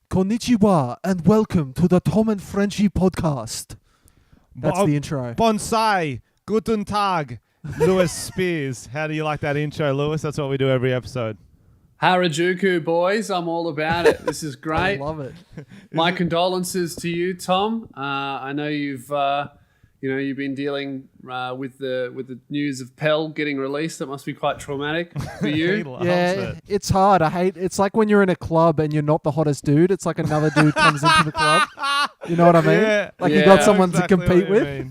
Konnichiwa and welcome to the Tom and Frenchy podcast. That's the intro. Bonsai, guten Tag, Lewis Spears. How do you like that intro, Lewis? That's what we do every episode. Harajuku, boys. I'm all about it. This is great. I love it. My condolences to you, Tom. I know you've been dealing with the news of Pell getting released. That must be quite traumatic for you. Yeah, it's hard. It's like when you're in a club and you're not the hottest dude. It's like another dude comes into the club. You know what I mean? Yeah. Like you got someone exactly to compete with.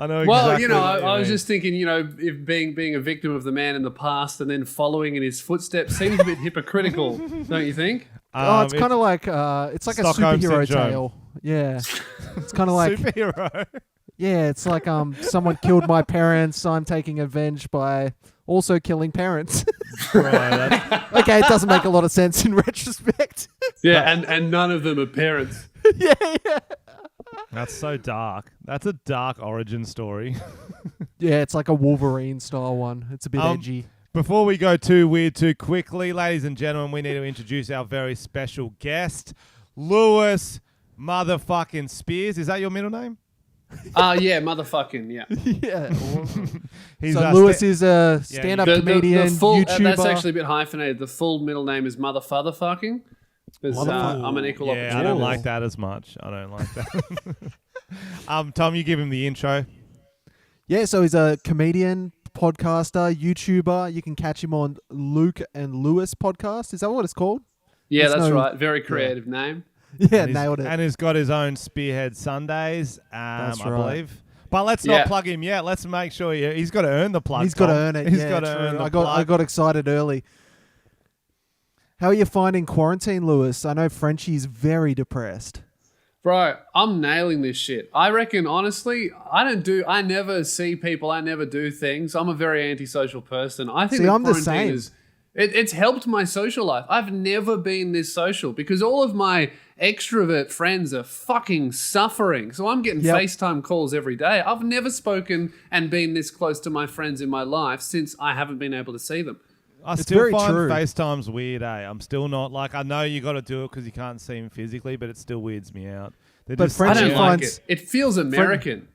I know. Well, exactly I was just thinking, if being a victim of the man in the past and then following in his footsteps seems a bit hypocritical, don't you think? It's kind of like it's like a Stockholm superhero syndrome. tale. Yeah, it's kind of like superhero. yeah, it's like someone killed my parents. I'm taking revenge by also killing parents. Right, Okay, it doesn't make a lot of sense in retrospect. Yeah, and none of them are parents. yeah. that's so dark. That's a dark origin story. Yeah, it's like a Wolverine style one. It's a bit edgy. Before we go too weird too quickly, ladies and gentlemen, we need to introduce our very special guest, Lewis motherfucking Spears. Is that your middle name? Yeah, motherfucking, yeah. Yeah. Awesome. He's So Lewis is a stand-up comedian, the full, YouTuber. that's actually a bit hyphenated. The full middle name is motherfucking. I'm an equal opportunity. I don't like that as much. I don't like that. Tom, you give him the intro. Yeah, so he's a comedian, podcaster, YouTuber. You can catch him on Luke and Lewis podcast. Is that what it's called? Yeah, There's that's no- right. Very creative name. Yeah, nailed it. And he's got his own Spearhead Sundays, That's I right. believe. But let's not plug him yet. Let's make sure he's got to earn the plug. He's got to Tom. earn it. He's Yeah, got to true. earn the I plug. got excited early. How are you finding quarantine, Lewis? I know Frenchy's very depressed. Bro, I'm nailing this shit. I reckon, honestly, I never see people. I never do things. I'm a very antisocial person. I think I'm the quarantine same. It's helped my social life. I've never been this social because all of my extrovert friends are fucking suffering. So I'm getting FaceTime calls every day. I've never spoken and been this close to my friends in my life since I haven't been able to see them. I It's still very find true. FaceTime's weird, I'm still not, I know you got to do it because you can't see him physically, but it still weirds me out. They're But just Frenchy I don't saying- like finds- it. It feels American.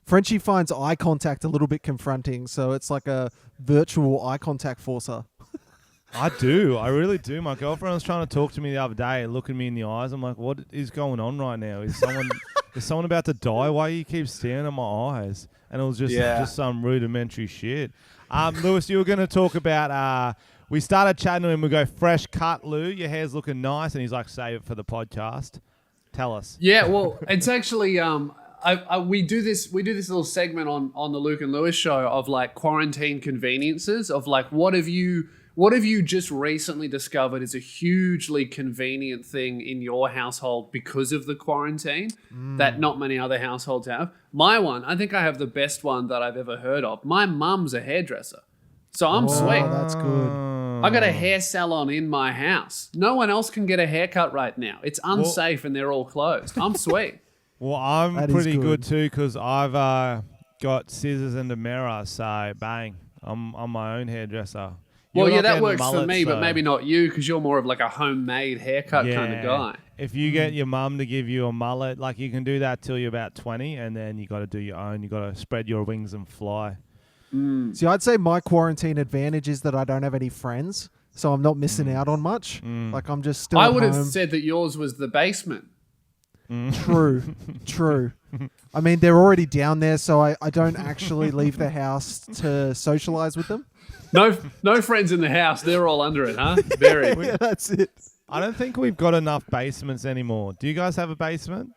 Frenchy finds eye contact a little bit confronting, so it's like a virtual eye contact forcer. I do. I really do. My girlfriend was trying to talk to me the other day, looking me in the eyes. I'm like, what is going on right now? Is someone about to die? Why do you keep staring at my eyes? And it was just some rudimentary shit. Lewis, you were going to talk about... we started chatting to him. We go, fresh cut, Lou. Your hair's looking nice. And he's like, save it for the podcast. Tell us. Yeah, well, it's actually we do this little segment on the Luke and Lewis show of like quarantine conveniences of like what have you just recently discovered is a hugely convenient thing in your household because of the quarantine that not many other households have. My one, I think I have the best one that I've ever heard of. My mum's a hairdresser. So I'm sweet. Oh, that's good. I got a hair salon in my house. No one else can get a haircut right now. It's unsafe and they're all closed. I'm sweet. Well, I'm That is pretty good. good too because I've got scissors and a mirror. So, bang. I'm my own hairdresser. Well, You're yeah, not that getting works for mullets, me, but so- maybe not you because you're more of like a homemade haircut kind of guy. If you get your mum to give you a mullet, like you can do that till you're about 20, and then you got to do your own. You got to spread your wings and fly. See, I'd say my quarantine advantage is that I don't have any friends, so I'm not missing out on much. Like I'm just still I at would have home. said that yours was the basement. True. I mean, they're already down there, so I don't actually leave the house to socialize with them. No friends in the house. They're all under it, huh? Very. Yeah, that's it. I don't think we've got enough basements anymore. Do you guys have a basement?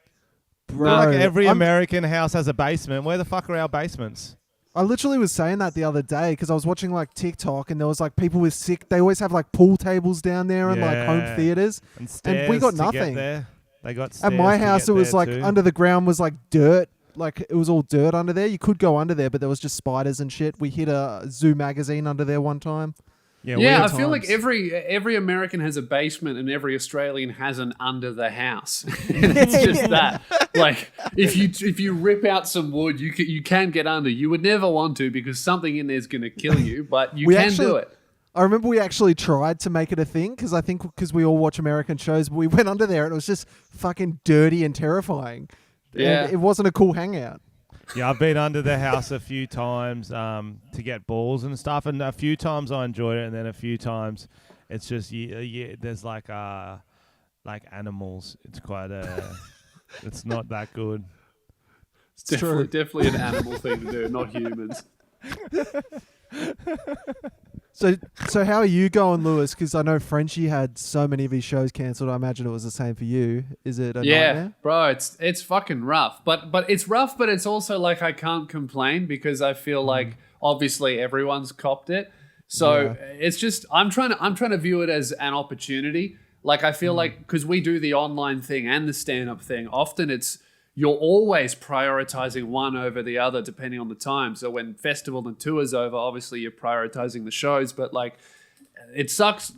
Bro, Like every I'm- American house has a basement. Where the fuck are our basements? I literally was saying that the other day because I was watching like TikTok and there was like people with they always have like pool tables down there and like home Yeah. theaters. And stairs we got to get nothing. there. They got At stairs my to house, get it was there like too. under the ground was like dirt. Like it was all dirt under there. You could go under there, but there was just spiders and shit. We hit a Zoo magazine under there one time. Yeah, Yeah, I weird feel like times. every American has a basement and every Australian has an under the house. It's just that. Like if you rip out some wood, you can get under. You would never want to because something in there is going to kill you, but you can do it. I remember we actually tried to make it a thing because we all watch American shows. But we went under there and it was just fucking dirty and terrifying. Yeah. And it wasn't a cool hangout. Yeah, I've been under the house a few times to get balls and stuff, and a few times I enjoyed it, and then a few times it's just there's like animals. It's quite it's not that good. It's definitely an animal thing to do, not humans. So how are you going, Lewis? Because I know Frenchy had so many of his shows cancelled. I imagine it was the same for you. Is it a nightmare? Bro, it's fucking rough. But it's rough, but it's also like I can't complain because I feel like obviously everyone's copped it. So it's just I'm trying to view it as an opportunity. Like I feel like because we do the online thing and the stand-up thing, often you're always prioritizing one over the other depending on the time. So when festival and tour's over, obviously you're prioritizing the shows, but like it sucks,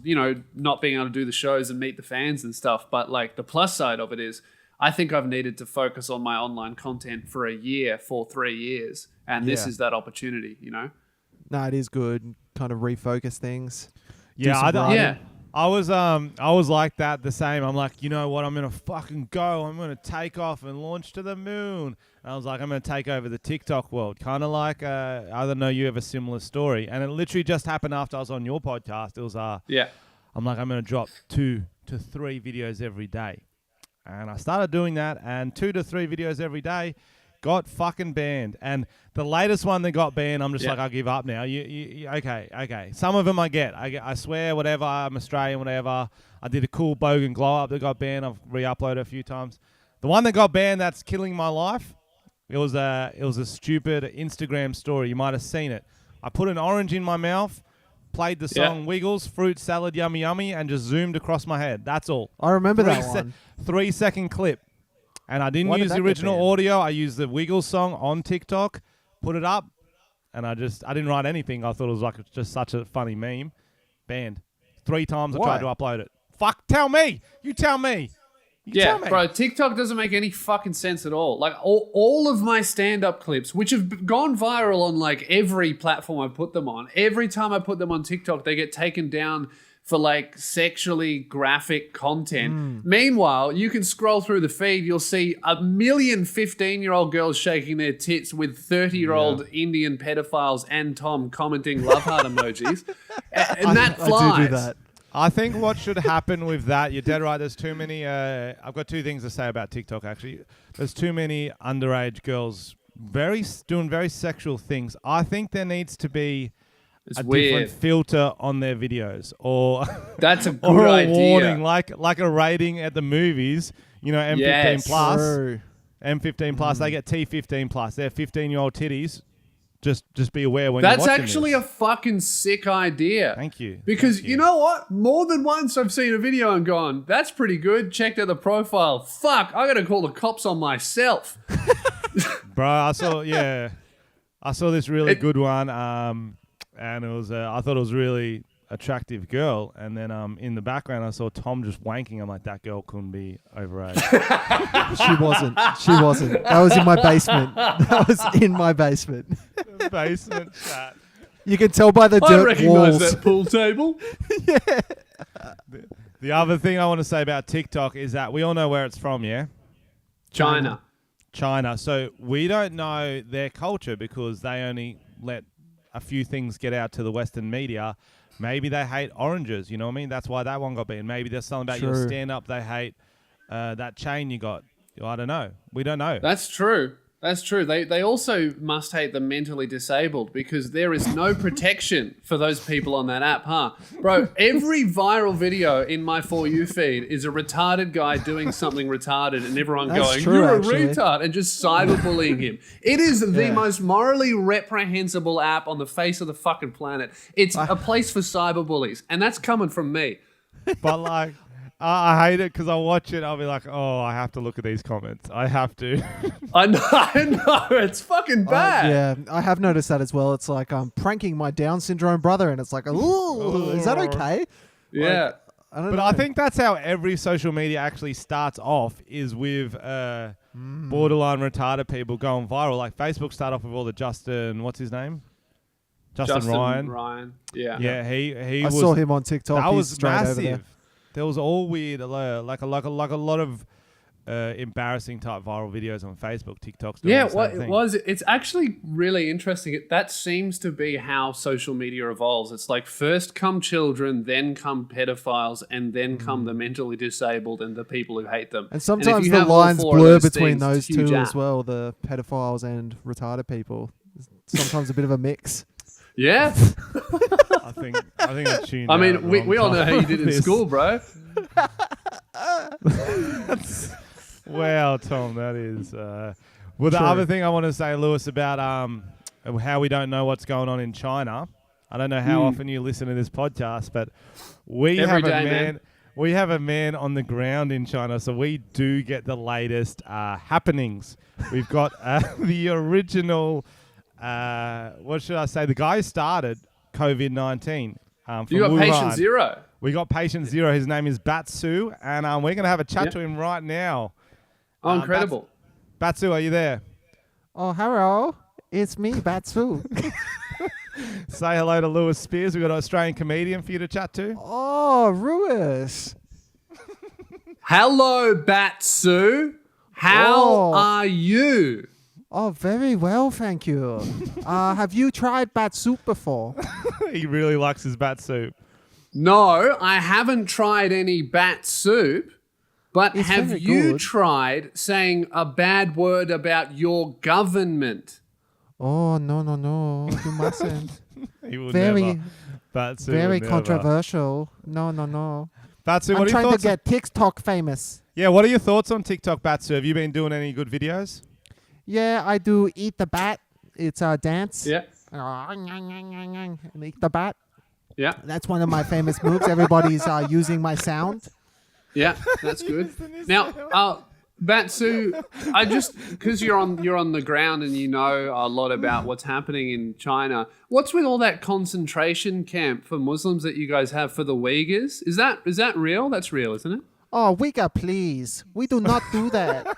not being able to do the shows and meet the fans and stuff. But like the plus side of it is I think I've needed to focus on my online content for 3 years. And this is that opportunity, No, it is good. Kind of refocus things. Yeah, I was like that the same. I'm like, you know what? I'm going to fucking go. I'm going to take off and launch to the moon. And I was like, I'm going to take over the TikTok world. Kind of like, I don't know, you have a similar story. And it literally just happened after I was on your podcast. It was, I'm like, I'm going to drop 2 to 3 videos every day. And I started doing that, and 2 to 3 videos every day got fucking banned. And the latest one that got banned, I'm just like, I'll give up now. Okay. Some of them I get. I swear, whatever. I'm Australian, whatever. I did a cool bogan glow up that got banned. I've re-uploaded a few times. The one that got banned, that's killing my life. It was a stupid Instagram story. You might have seen it. I put an orange in my mouth, played the song Wiggles, fruit salad, yummy, yummy, and just zoomed across my head. That's all. I remember that one. 3-second clip. And I didn't use the original audio. I used the Wiggles song on TikTok, put it up, and I didn't write anything. I thought it was like just such a funny meme. Banned. 3 times I tried to upload it. Fuck, tell me. You tell me. Tell me. Bro, TikTok doesn't make any fucking sense at all. Like all of my stand-up clips, which have gone viral on like every platform I put them on, every time I put them on TikTok, they get taken down for like sexually graphic content. Meanwhile, you can scroll through the feed, you'll see a million 15-year-old girls shaking their tits with 30-year-old Indian pedophiles and Tom commenting love heart emojis. And that flies. I do that. I think what should happen with that, you're dead right, there's too many, I've got 2 things to say about TikTok actually. There's too many underage girls doing very sexual things. I think there needs to be different filter on their videos, or that's a good or a idea. warning, like a rating at the movies. M15 plus, True. M15 plus. They get T15 plus. They're 15-year-old titties. Just be aware when you're watching That's actually this. a fucking sick idea. Thank you. Because you know what? More than once I've seen a video and gone, that's pretty good. Checked out the profile. Fuck, I gotta call the cops on myself. Bro, I saw this really good one. And it was, I thought it was really attractive girl. And then in the background, I saw Tom just wanking. I'm like, that girl couldn't be overage. She wasn't. That was in my basement. Basement chat. You can tell by the I dirt recognize walls. that pool table. The other thing I want to say about TikTok is that we all know where it's from, yeah? China. So we don't know their culture because they only let a few things get out to the Western media. Maybe they hate oranges, you know what I mean? That's why that one got banned. Maybe there's something about your stand-up they hate, that chain you got. I don't know. We don't know. That's true. They also must hate the mentally disabled because there is no protection for those people on that app, huh? Bro, every viral video in my For You feed is a retarded guy doing something retarded and everyone going, you're a retard, and just cyberbullying him. It is the most morally reprehensible app on the face of the fucking planet. It's a place for cyberbullies, and that's coming from me. But like, I hate it because I watch it. I'll be like, oh, I have to look at these comments. I have to. I know. It's fucking bad. Yeah, I have noticed that as well. It's like I'm pranking my Down syndrome brother, and it's like, ooh, is that okay? Yeah. I think that's how every social media actually starts off, is with borderline retarded people going viral. Like Facebook started off with all the Justin, what's his name? Justin Ryan. Yeah. Yeah, he I was. saw him on TikTok. That He's was straight over there. massive. There was all weird, like a lot of embarrassing type viral videos on Facebook, TikTok's doing the same thing. It's actually really interesting. That seems to be how social media evolves. It's like first come children, then come pedophiles, and then come the mentally disabled and the people who hate them. And sometimes if you the have all lines four of blur those between things, those it's a huge two app. as well, the pedophiles and retarded people. Sometimes a bit of a mix. Yeah. I think I tuned. I mean, out we all know how you did in this. school, bro. Wow, Tom, that is. Well, the True. other thing I want to say, Lewis, about how we don't know what's going on in China. I don't know how often you listen to this podcast, but we Every have a day, man. man. We have a man on the ground in China, so we do get the latest happenings. We've got the original. What should I say? The guy who started COVID-19. From You got Wuhan. patient zero. We got patient zero. His name is Batsu, and we're going to have a chat to him right now. Oh, incredible. Batsu, are you there? Oh, hello. It's me, Batsu. Say hello to Lewis Spears. We've got an Australian comedian for you to chat to. Oh, Ruiz. Hello, Batsu. How Oh. are you? Oh, very well, thank you. Have you tried bat soup before? He really likes his bat soup. No, I haven't tried any bat soup, but It's have very you good. tried saying a bad word about your government? Oh, no. You mustn't. He will Very- never. Batsu Very would never. controversial. No. Batsu, I'm what are your trying to thoughts? get TikTok famous. Yeah, what are your thoughts on TikTok, Batsu? Have you been doing any good videos? Yeah, I do eat the bat. It's a dance. Yeah. And eat the bat. Yeah. That's one of my famous moves. Everybody's using my sound. Yeah, that's good. Now, Batsu, I just because you're on the ground and you know a lot about what's happening in China. What's with all that concentration camp for Muslims that you guys have for the Uyghurs? Is that real? That's real, isn't it? Oh, Wigga, please. We do not do that.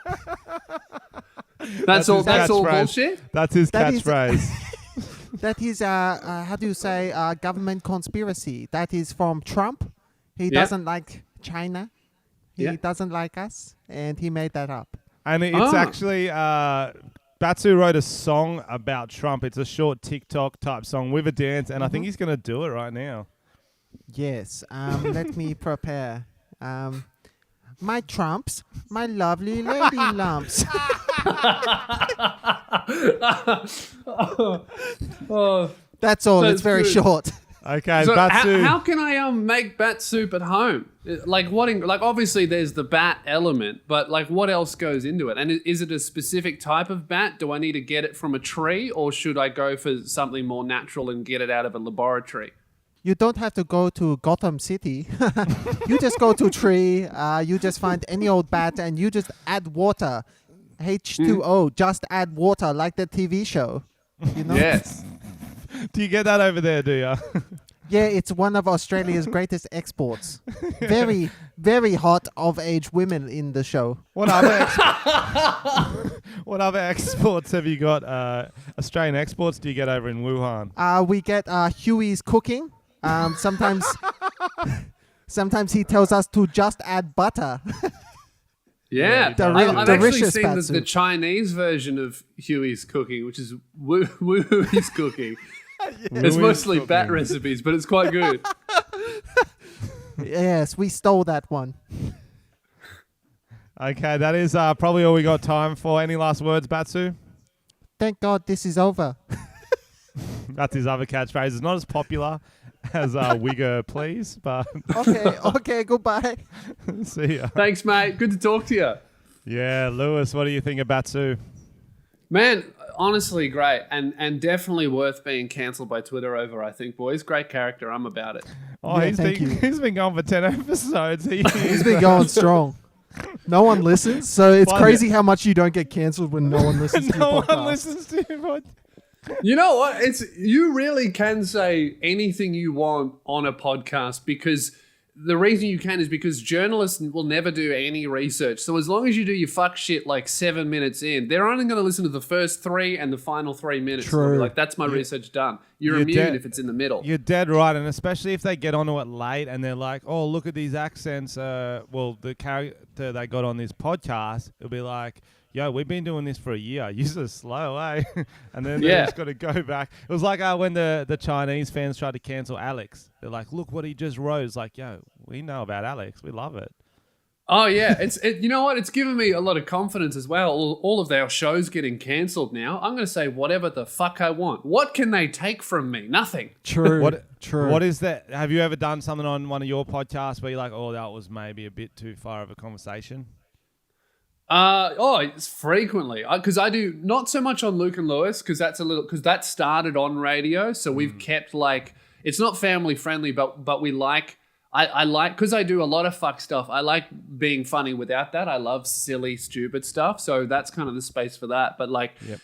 That's all. his That's all catchphrase. bullshit. That's his That is- catchphrase. That is, how do you say, government conspiracy. That is from Trump. He Yeah. doesn't like China. He Yeah. doesn't like us. And he made that up. And it's Oh. actually, Batsu wrote a song about Trump. It's a short TikTok type song with a dance, and I think he's going to do it right now. Yes. Let me prepare. My trumps, my lovely lady lumps. Oh, That's all. That's It's very good. short. Okay, so Batsu. how can I make bat soup at home? Like like obviously there's the bat element, but like what else goes into it? And is it a specific type of bat? Do I need to get it from a tree, or should I go for something more natural and get it out of a laboratory? You don't have to go to Gotham City. You just go to tree. You just find any old bat and you just add water. H2O. Just add water like the TV show. You know? Yes. Do you get that over there, do you? Yeah, it's one of Australia's greatest exports. Very, very hot of age women in the show. What other what other exports have you got? Australian exports do you get over in Wuhan? We get Huey's cooking. Sometimes he tells us to just add butter. Yeah, The I've actually delicious seen bat the soup. Chinese version of Huey's cooking, which is Wooey's cooking. It's Wooey's mostly bat cooking. recipes, but it's quite good. Yes, we stole that one. Okay, that is probably all we got time for. Any last words, Batsu? Thank God this is over. That's his other catchphrase. It's not as popular as Wigger, please, but Okay, goodbye. see ya. Thanks, mate. Good to talk to you. Yeah, Lewis, what do you think of Batsu? Man, honestly, great. And definitely worth being cancelled by Twitter over, I think, boys. Great character. I'm about it. Oh, Yeah, thank you. he's been gone for 10 episodes. He's been going strong. No one listens, so it's Why crazy how much you don't get cancelled when no one listens to no your one podcast. listens to him. You know what? You really can say anything you want on a podcast, because the reason you can is because journalists will never do any research. So as long as you do your fuck shit like 7 minutes in, they're only going to listen to the first 3 and the final 3 minutes. They'll be True. like, that's my research done. You're immune if it's in the middle. You're dead right, and especially if they get onto it late and they're like, "Oh, look at these accents." The character they got on this podcast, it'll be like, "Yo, we've been doing this for a year. You're slow, eh?" And then they just got to go back. It was like when the Chinese fans tried to cancel Alex. They're like, "Look what he just wrote." It's like, "Yo, we know about Alex. We love it." Oh yeah, you know what? It's given me a lot of confidence as well. All of our shows getting cancelled now. I'm going to say whatever the fuck I want. What can they take from me? Nothing. True. True. What is that? Have you ever done something on one of your podcasts where you're like, "Oh, that was maybe a bit too far of a conversation"? It's frequently because I do not so much on Luke and Lewis because that started on radio, so we've kept it's not family friendly, but we like. I like, because I do a lot of fuck stuff, I like being funny without that. I love silly, stupid stuff. So that's kind of the space for that. But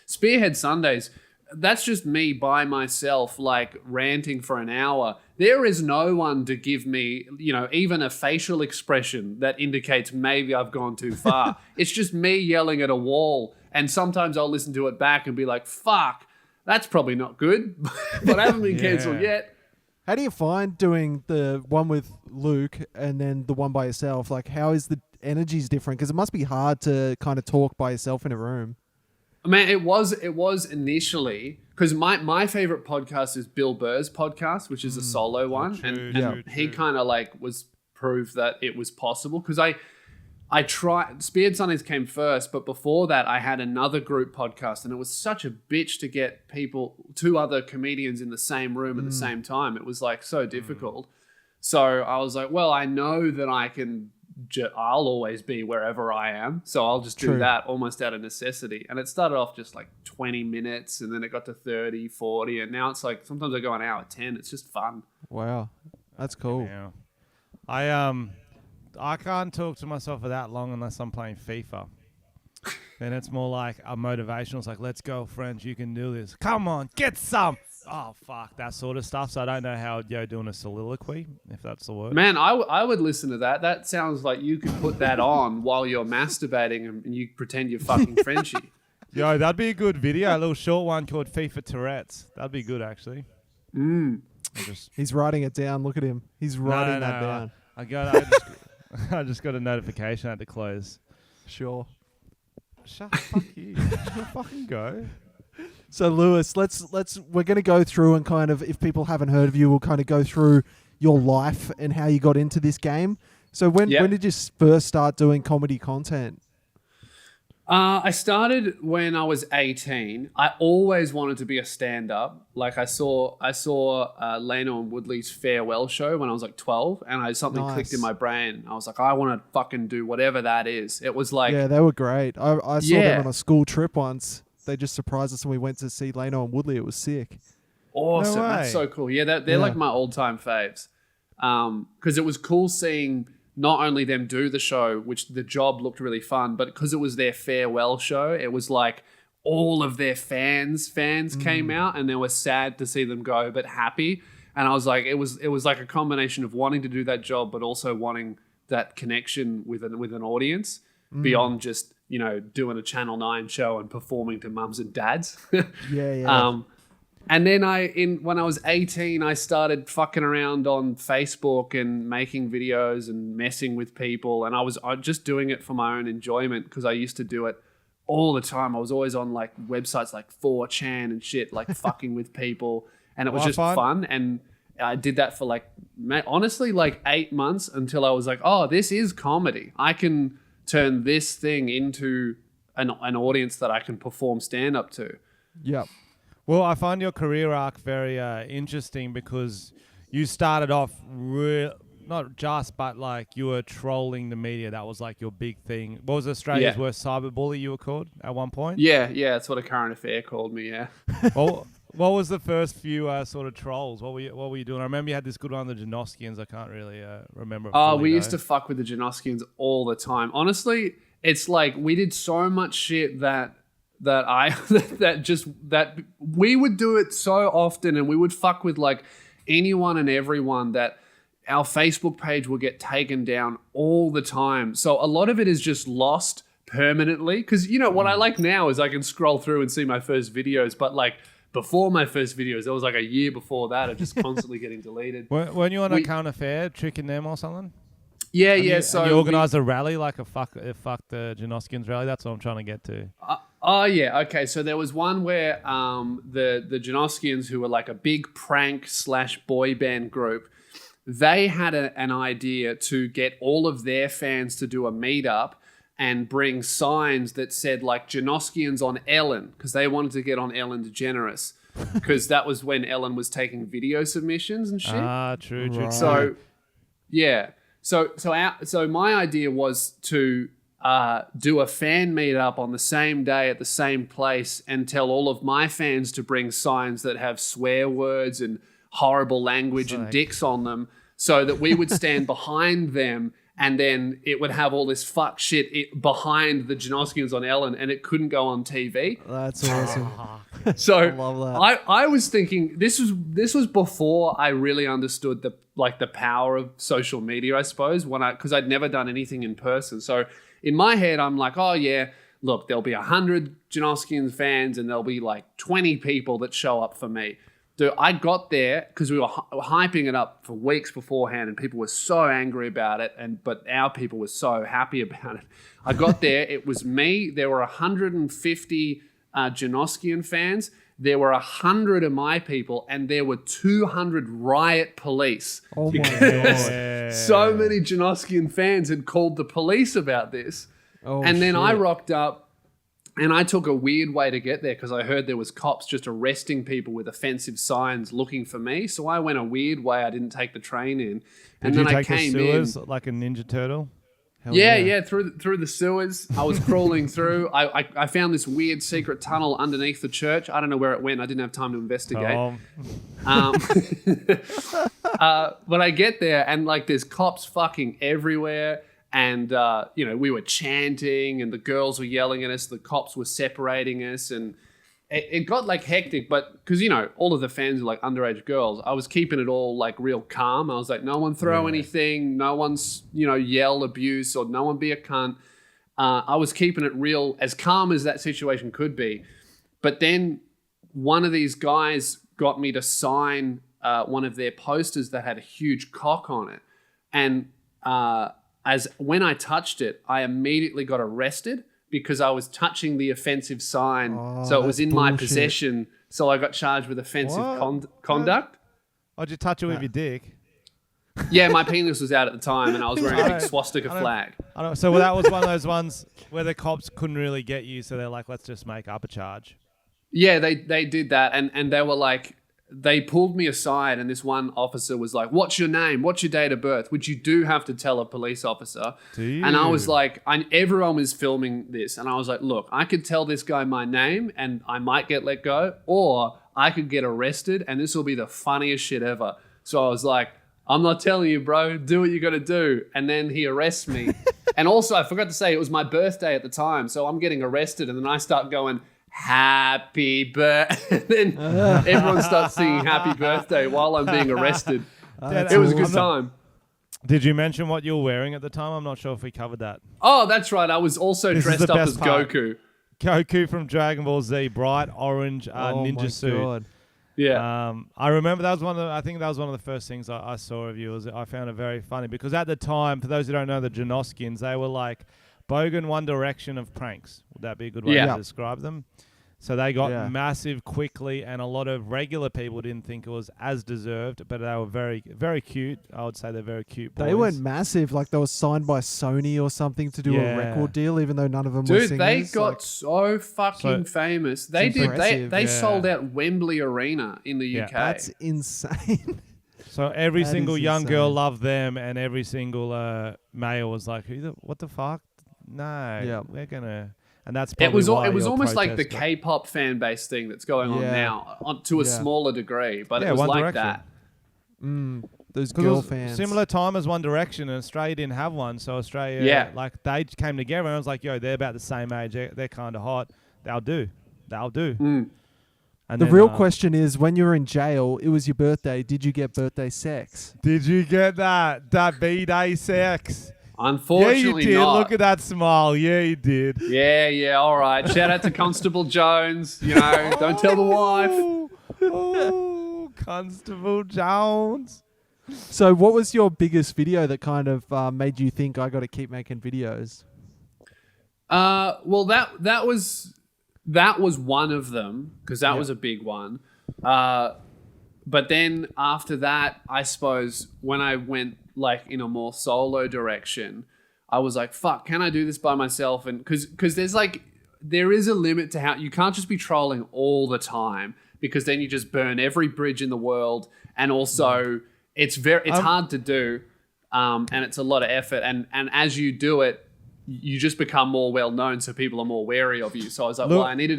Spearhead Sundays, that's just me by myself, ranting for an hour. There is no one to give me, even a facial expression that indicates maybe I've gone too far. It's just me yelling at a wall. And sometimes I'll listen to it back and be like, fuck, that's probably not good. But I haven't been cancelled yet. How do you find doing the one with Luke and then the one by yourself? How is the energies different? Because it must be hard to kind of talk by yourself in a room. Man, it was initially, because my favorite podcast is Bill Burr's podcast, which is a solo one. And he kind of was proof that it was possible. Because I tried, Spearhead Sundays came first, but before that I had another group podcast, and it was such a bitch to get two other comedians in the same room at the same time. It was so difficult. So I was like, well, I know that I'll always be wherever I am. So I'll just do that almost out of necessity. And it started off just 20 minutes, and then it got to 30, 40. And now it's sometimes I go an hour 10. It's just fun. Wow. That's cool. Yeah. I can't talk to myself for that long unless I'm playing FIFA. Then it's more like a motivational. It's like, let's go, French. You can do this. Come on, get some. Oh, fuck, that sort of stuff. So I don't know how you're doing a soliloquy, if that's the word. Man, I would listen to that. That sounds like you could put that on while you're masturbating and you pretend you're fucking Frenchy. Yo, that'd be a good video. A little short one called FIFA Tourette's. That'd be good, actually. He's writing it down. Look at him. He's writing that down. I just got a notification I had to close. Sure. Fuck you. Just fucking go. So Lewis, we're going to go through and kind of, if people haven't heard of you, we'll kind of go through your life and how you got into this game. So when did you first start doing comedy content? I started when I was 18. I always wanted to be a stand-up. I saw Leno and Woodley's farewell show when I was 12, and something clicked in my brain. I was like, I want to fucking do whatever that is. It was yeah, they were great. I saw them on a school trip once. They just surprised us, and we went to see Leno and Woodley. It was sick. Awesome, that's so cool. Yeah, they're my all-time faves. Because it was cool seeing not only them do the show, which the job looked really fun, but because it was their farewell show, it was all of their fans came out, and they were sad to see them go, but happy. And I was like, it was a combination of wanting to do that job, but also wanting that connection with an audience beyond just, doing a Channel 9 show and performing to mums and dads. Yeah. And then when I was 18, I started fucking around on Facebook and making videos and messing with people. And I was just doing it for my own enjoyment because I used to do it all the time. I was always on websites like 4chan and shit, fucking with people. And it was just fun. And I did that for honestly 8 months until I was like, oh, this is comedy. I can turn this thing into an audience that I can perform stand-up to. Yep. Well, I find your career arc very interesting because you started off not just, but you were trolling the media. That was your big thing. What was Australia's worst cyberbully you were called at one point? Yeah, that's what a current affair called me, yeah. Well, what was the first few sort of trolls? What were you doing? I remember you had this good one, the Janoskians. I can't really remember. We used to fuck with the Janoskians all the time. Honestly, it's we did so much shit that we would do it so often, and we would fuck with anyone and everyone that our Facebook page will get taken down all the time. So a lot of it is just lost permanently. Because what I like now is I can scroll through and see my first videos, but before my first videos. There was like a year before that of just constantly getting deleted. Weren't you on a current affair tricking them or something? Yeah. So you organised a rally, like a fuck the Janoskians rally. That's what I'm trying to get to. Oh yeah, okay. So there was one where the Janoskians, who were like a big prank / boy band group, they had an idea to get all of their fans to do a meetup and bring signs that said like Janoskians on Ellen, because they wanted to get on Ellen DeGeneres, because that was when Ellen was taking video submissions and shit. True. Right. So yeah. So my idea was to do a fan meetup on the same day at the same place and tell all of my fans to bring signs that have swear words and horrible language and dicks on them, so that we would stand behind them, and then it would have all this fuck shit behind the Janoskians on Ellen, and it couldn't go on TV. That's awesome. So I love that. I was thinking this was before I really understood the power of social media, I suppose, because I'd never done anything in person. So in my head, I'm like, oh yeah, look, there'll be 100 Janoskians fans and there'll be like 20 people that show up for me. Dude, I got there because we were hyping it up for weeks beforehand, and people were so angry about it, but our people were so happy about it. I got there, it was me. There were 150 Janoskian fans. There were 100 of my people, and there were 200 riot police. Oh my God. So many Janoskian fans had called the police about this. Oh, and then shit. I rocked up, and I took a weird way to get there because I heard there was cops just arresting people with offensive signs looking for me. So I went a weird way. I didn't take the train in. And Did then you I take the came sewers in. like a Ninja Turtle? Hell Yeah, through the sewers. I was crawling through. I found this weird secret tunnel underneath the church. I don't know where it went. I didn't have time to investigate. But I get there, and like there's cops fucking everywhere. And, we were chanting, and the girls were yelling at us. The cops were separating us, and it got like hectic. But because, all of the fans are like underage girls, I was keeping it all like real calm. I was like, no one throw anything. No one's, yell abuse, or no one be a cunt. I was keeping it real, as calm as that situation could be. But then one of these guys got me to sign one of their posters that had a huge cock on it. And, as when I touched it, I immediately got arrested because I was touching the offensive sign. So it was in my possession. So I got charged with offensive conduct. Did you touch it with your dick? Yeah, my penis was out at the time, and I was wearing a big swastika flag. So that was one of those ones where the cops couldn't really get you, so they're like, let's just make up a charge. Yeah, they did that, and they were like, they pulled me aside, and this one officer was like, what's your name? What's your date of birth? Which you do have to tell a police officer. Do you? And I was like, everyone was filming this. And I was like, look, I could tell this guy my name and I might get let go, or I could get arrested, and this will be the funniest shit ever. So I was like, I'm not telling you, bro. Do what you got to do. And then he arrests me. And also, I forgot to say, it was my birthday at the time. So I'm getting arrested, and then I start going, happy birthday. Then everyone starts singing happy birthday while I'm being arrested. It was a good time. Did you mention what you were wearing at the time? I'm not sure if we covered that. Oh, that's right. I was also dressed up as Goku. Goku from Dragon Ball Z, bright orange ninja suit. God. Yeah. I remember that was I think that was one of the first things I saw of you. I found it very funny because at the time, for those who don't know the Janoskians, they were like Bogan One Direction of pranks. Would that be a good way to describe them? So they got massive quickly, and a lot of regular people didn't think it was as deserved, but they were very, very cute. I would say they're very cute boys. They went massive, like they were signed by Sony or something to do a record deal, even though none of them were singers. Dude, they got so fucking famous. They sold out Wembley Arena in the UK. That's insane. So every single young girl loved them, and every single male was like, what the fuck? No, we're going to... And that's probably it was almost like the K-pop fan base thing that's going on now, to a smaller degree, but it was One like Direction. that. Those girl fans. Similar time as One Direction, and Australia didn't have one, so Australia, they came together, and I was like, yo, they're about the same age, they're kind of hot, they'll do. And the real question is, when you were in jail, it was your birthday, did you get birthday sex? Did you get that B-day sex? Unfortunately, yeah, you did. not. Look at that smile. Yeah, you did. Yeah, all right. Shout out to Constable Jones. Don't tell the wife. Oh, Constable Jones. So, what was your biggest video that kind of made you think I got to keep making videos? Well, that was one of them because that was a big one. But then after that, I suppose when I went like in a more solo direction, I was like, fuck, can I do this by myself? And because there is a limit to how you can't just be trolling all the time because then you just burn every bridge in the world. And also it's hard to do. And it's a lot of effort. And as you do it, you just become more well known. So people are more wary of you. So I was like, I need to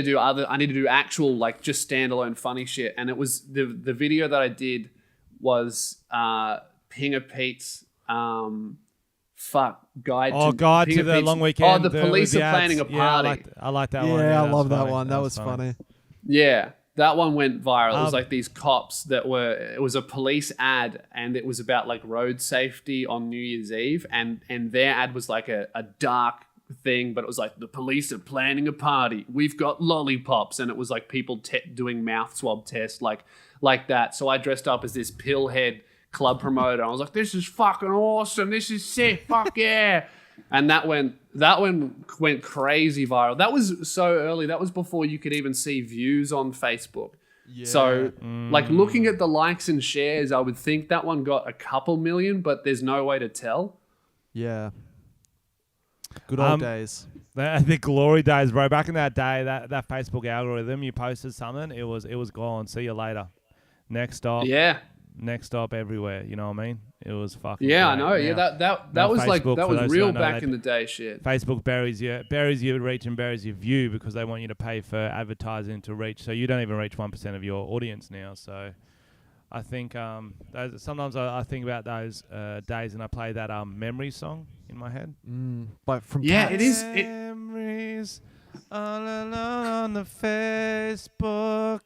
do actual like just standalone funny shit. And it was the video that I did was Pinger Pete's guide to the long weekend. Oh, the police are planning a party. I like that one. Yeah, I love that one. That was funny. Yeah, that one went viral. It was like these cops it was a police ad and it was about like road safety on New Year's Eve. And their ad was like a dark thing, but it was like the police are planning a party. We've got lollipops. And it was like people doing mouth swab tests like that. So I dressed up as this pillhead club promoter. I was like, this is fucking awesome. This is sick. Fuck yeah. And that one went crazy viral. That was so early. That was before you could even see views on Facebook. Yeah. So like looking at the likes and shares, I would think that one got a couple million, but there's no way to tell. Yeah. Good old days. The glory days, bro. Back in that day, that Facebook algorithm, you posted something, it was gone. See you later. Next stop. Yeah. Next stop everywhere. You know what I mean? It was fucking. Yeah, great. I know. Yeah, that was Facebook, like that was real back in the day. Shit. Facebook buries your reach and buries your view because they want you to pay for advertising to reach. So you don't even reach 1% of your audience now. So I think sometimes I think about those days and I play that memory song in my head. Like from it is. Memories all alone on the Facebook.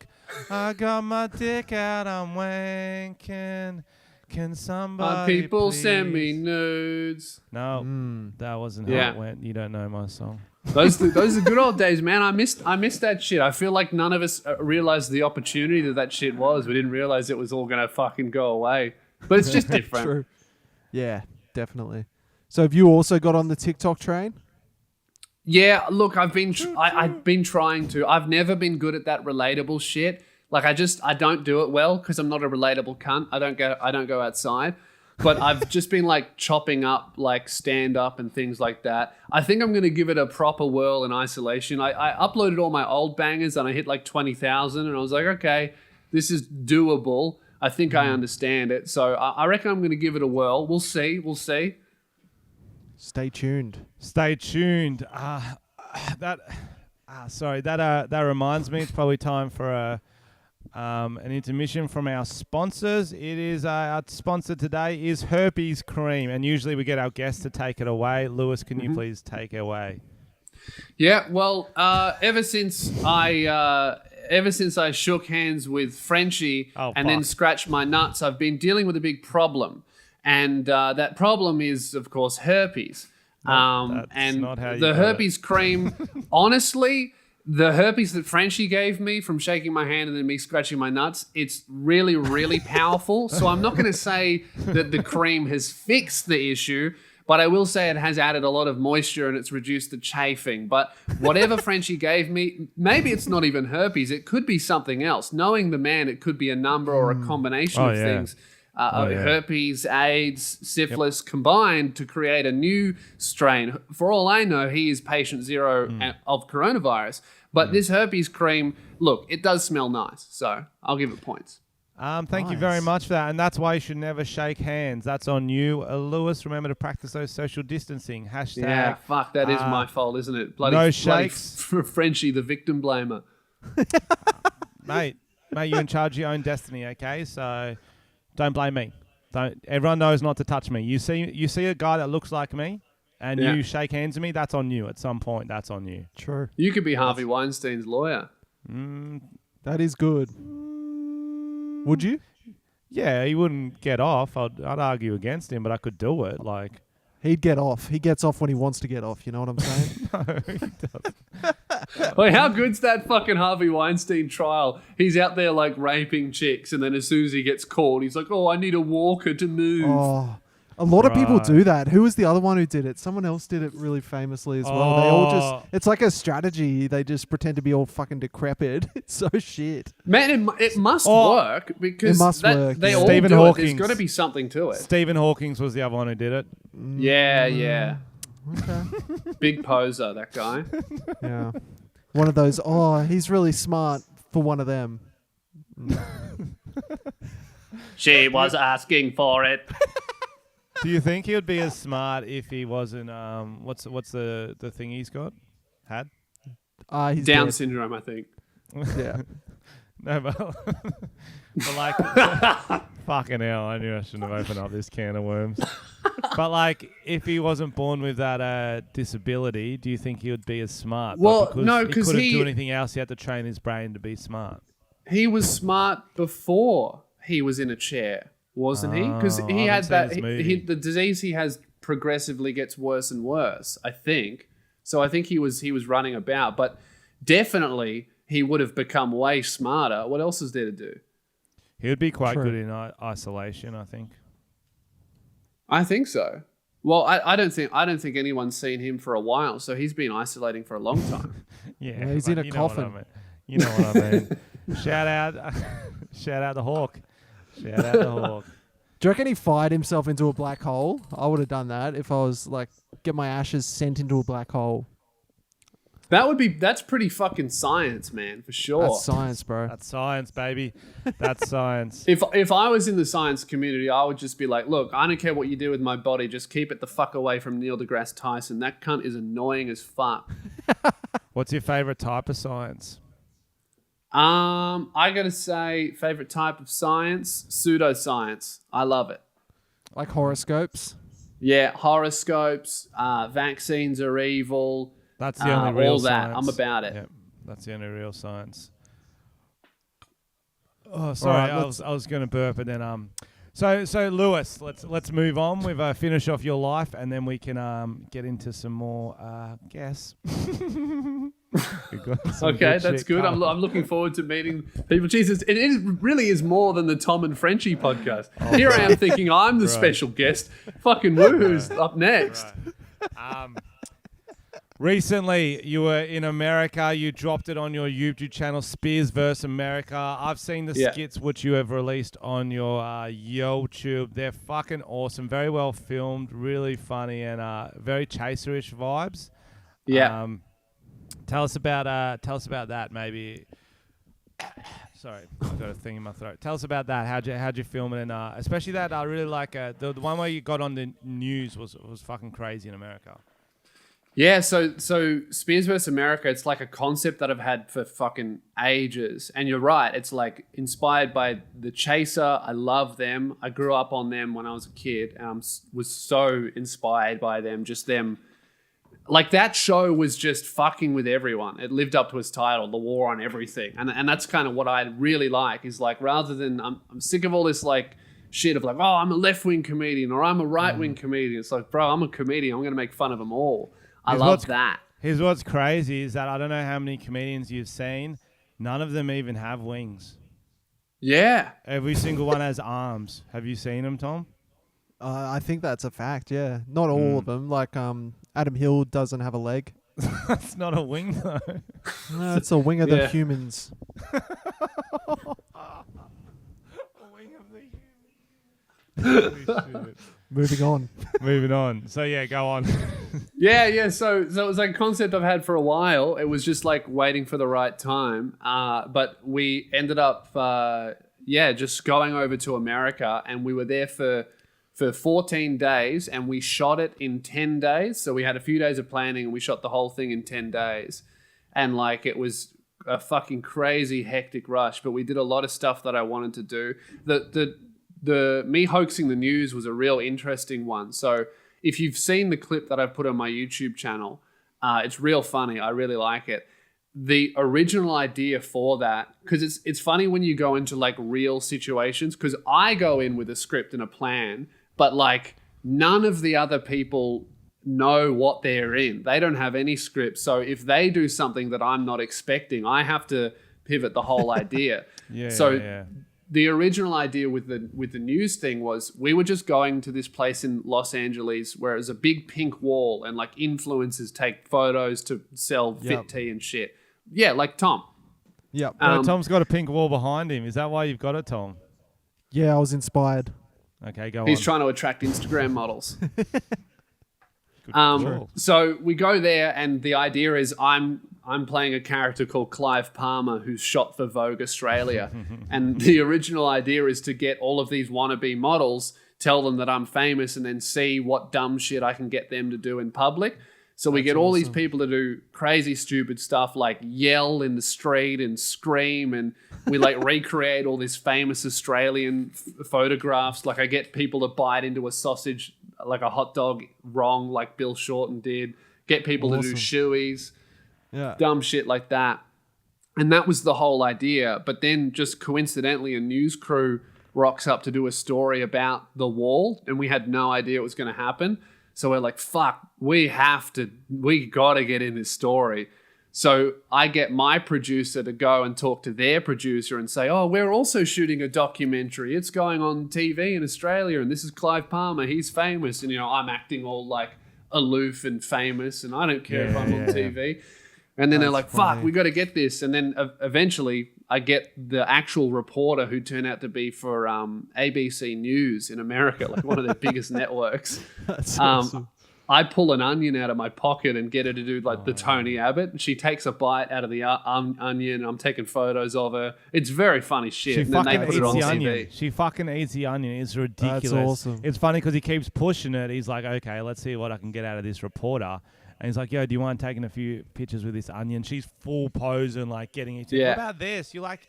I got my dick out, I'm wanking. Can somebody people please send me nudes? No, that wasn't how it went. You don't know my song. Those are good old days, man. I missed that shit. I feel like none of us realized the opportunity that shit was. We didn't realize it was all gonna fucking go away. But it's just different. True. Yeah, definitely. So have you also got on the TikTok train? Yeah, look, I've been trying to. I've never been good at that relatable shit. Like I don't do it well because I'm not a relatable cunt. I don't go outside. But I've just been like chopping up like stand up and things like that. I think I'm gonna give it a proper whirl in isolation. I uploaded all my old bangers and I hit like 20,000 and I was like, okay, this is doable. I think I understand it. So I reckon I'm gonna give it a whirl. We'll see. Stay tuned. That reminds me. It's probably time for an intermission from our sponsors. It is our sponsor today is Herpes Cream, and usually we get our guests to take it away. Lewis, can you please take it away? Yeah. Well, ever since I shook hands with Frenchy then scratched my nuts, I've been dealing with a big problem. And that problem is, of course, herpes. And not how you the got herpes cream, honestly, the herpes that Frenchy gave me from shaking my hand and then me scratching my nuts, it's really, really powerful. So I'm not going to say that the cream has fixed the issue, but I will say it has added a lot of moisture and it's reduced the chafing. But whatever Frenchy gave me, maybe it's not even herpes. It could be something else. Knowing the man, it could be a number or a combination of things. Herpes, AIDS, syphilis combined to create a new strain. For all I know, he is patient zero of coronavirus. But this herpes cream, look, it does smell nice. So I'll give it points. Thank you very much for that. And that's why you should never shake hands. That's on you. Lewis, remember to practice those social distancing. # Yeah, fuck, that is my fault, isn't it? No shakes. For Frenchy, the victim blamer. Mate, you're in charge of your own destiny, okay? So don't blame me. Everyone knows not to touch me. You see a guy that looks like me and you shake hands with me, that's on you. At some point, that's on you. True. You could be Harvey Weinstein's lawyer. That is good. Would you? Yeah, he wouldn't get off. I'd argue against him, but I could do it. Like, He'd get off. He gets off when he wants to get off. You know what I'm saying? no, he doesn't. Like, how good's that fucking Harvey Weinstein trial? He's out there like raping chicks, and then as soon as he gets caught, he's like, "Oh, I need a walker to move." Oh, a lot of people Right. do that. Who was the other one who did it? Someone else did it really famously as well. They all just—it's like a strategy. They just pretend to be all fucking decrepit. It's so shit. Man, it must Oh, work because it must work, they yeah. all Stephen do it. There's Hawking's- got to be something to it. Stephen Hawking's was the other one who did it. Yeah. Okay. Big poser, that guy. Yeah. One of those. Oh, he's really smart for one of them. She was asking for it. Do you think he would be as smart if he wasn't? What's the thing he's got? Had? He's Down dead. syndrome, I think. Yeah. No, but like, fucking hell! I knew I shouldn't have opened up this can of worms. But like, if he wasn't born with that disability, do you think he would be as smart? Well, But no, he 'cause couldn't he- do anything else. He had to train his brain to be smart. He was smart before he was in a chair, wasn't he? Because Oh, he I had haven't that. seen this movie. The disease he has progressively gets worse and worse, I think. So I think he was running about, but definitely he would have become way smarter. What else is there to do? He would be quite True. good in isolation, I think. I think so. Well, I don't think anyone's seen him for a while, so he's been isolating for a long time. Yeah, He's but in a you know what I coffin. mean. You know what I mean. Shout out the Hawk. Shout out the Hawk. Do you reckon he fired himself into a black hole? I would have done that if I was like, get my ashes sent into a black hole. That's pretty fucking science, man, for sure. That's science, bro. That's science, baby. That's science. If I was in the science community, I would just be like, look, I don't care what you do with my body, just keep it the fuck away from Neil deGrasse Tyson. That cunt is annoying as fuck. What's your favorite type of science? I gotta say, favorite type of science, pseudoscience. I love it. Like horoscopes. Yeah, horoscopes, vaccines are evil. That's the only real all that. science. I'm about it. Yep, that's the only real science. Oh, sorry, Alright, I was going to burp, and then So Lewis, let's move on. We've finished off your life, and then we can get into some more guests. Okay, that's good. I'm looking forward to meeting people. Jesus, really is more than the Tom and Frenchy podcast. Here I am thinking I'm the special guest. Fucking woohoo's up next. Right. Recently, you were in America. You dropped it on your YouTube channel, Spears vs. America. I've seen the skits which you have released on your YouTube. They're fucking awesome. Very well filmed, really funny, and very chaserish vibes. Yeah. Tell us about that, maybe. Sorry, I've got a thing in my throat. Tell us about that. How'd you film it? And especially that, I really like the one where you got on the news was fucking crazy in America. Yeah, so Spears vs. America, it's like a concept that I've had for fucking ages. And you're right, it's like inspired by The Chaser. I love them. I grew up on them when I was a kid, and I was so inspired by them. Just them, like that show was just fucking with everyone. It lived up to its title, The War on Everything. And that's kind of what I really like, is like, rather than, I'm sick of all this like shit of like, oh, I'm a left-wing comedian or I'm a right-wing comedian. It's like, bro, I'm a comedian. I'm going to make fun of them all. I love that. Here's what's crazy is that I don't know how many comedians you've seen. None of them even have wings. Yeah. Every single one has arms. Have you seen them, Tom? I think that's a fact, yeah. Not all of them. Like Adam Hill doesn't have a leg. That's not a wing, though. No, it's a wing of the humans. A wing of the humans. Holy shit. Moving on. Moving on. So, yeah, go on. Yeah. So it was like a concept I've had for a while. It was just like waiting for the right time. But we ended up, just going over to America, and we were there for 14 days, and we shot it in 10 days. So we had a few days of planning, and we shot the whole thing in 10 days. And like, it was a fucking crazy hectic rush, but we did a lot of stuff that I wanted to do. The me hoaxing the news was a real interesting one. So if you've seen the clip that I've put on my YouTube channel, it's real funny. I really like it. the original idea for that, because it's funny when you go into like real situations, because I go in with a script and a plan, but like none of the other people know what they're in. They don't have any script. So if they do something that I'm not expecting, I have to pivot the whole idea. The original idea with the news thing was we were just going to this place in Los Angeles where it was a big pink wall and like influencers take photos to sell fit tea and shit. Yeah, like Tom. Yep. Tom's got a pink wall behind him. Is that why you've got it, Tom? Yeah, I was inspired. Okay, go on. He's trying to attract Instagram models. Cool. So we go there, and the idea is I'm playing a character called Clive Palmer who's shot for Vogue Australia. And the original idea is to get all of these wannabe models, tell them that I'm famous, and then see what dumb shit I can get them to do in public. So we get all these people to do crazy, stupid stuff like yell in the street and scream. And we like recreate all these famous Australian photographs. Like I get people to bite into a sausage, like a hot dog wrong, like Bill Shorten did. Get people to do shoeies. Yeah. Dumb shit like that. And that was the whole idea. But then just coincidentally, a news crew rocks up to do a story about the wall. And we had no idea it was going to happen. So we're like, fuck, we got to get in this story. So I get my producer to go and talk to their producer and say, oh, we're also shooting a documentary. It's going on TV in Australia. And this is Clive Palmer. He's famous. And, I'm acting all like aloof and famous. And I don't care if I'm on TV. And then they're like, fuck, we got to get this. And then eventually I get the actual reporter who turned out to be for ABC News in America, like one of their biggest networks. That's awesome. I pull an onion out of my pocket and get her to do like the Tony Abbott. And she takes a bite out of the onion. And I'm taking photos of her. It's very funny shit. She and then they fucking put it eats on the TV. onion. She fucking eats the onion. It's ridiculous. That's awesome. It's funny because he keeps pushing it. He's like, okay, let's see what I can get out of this reporter. And he's like, yo, do you mind taking a few pictures with this onion? She's full pose and like getting it. Yeah. What about this? You like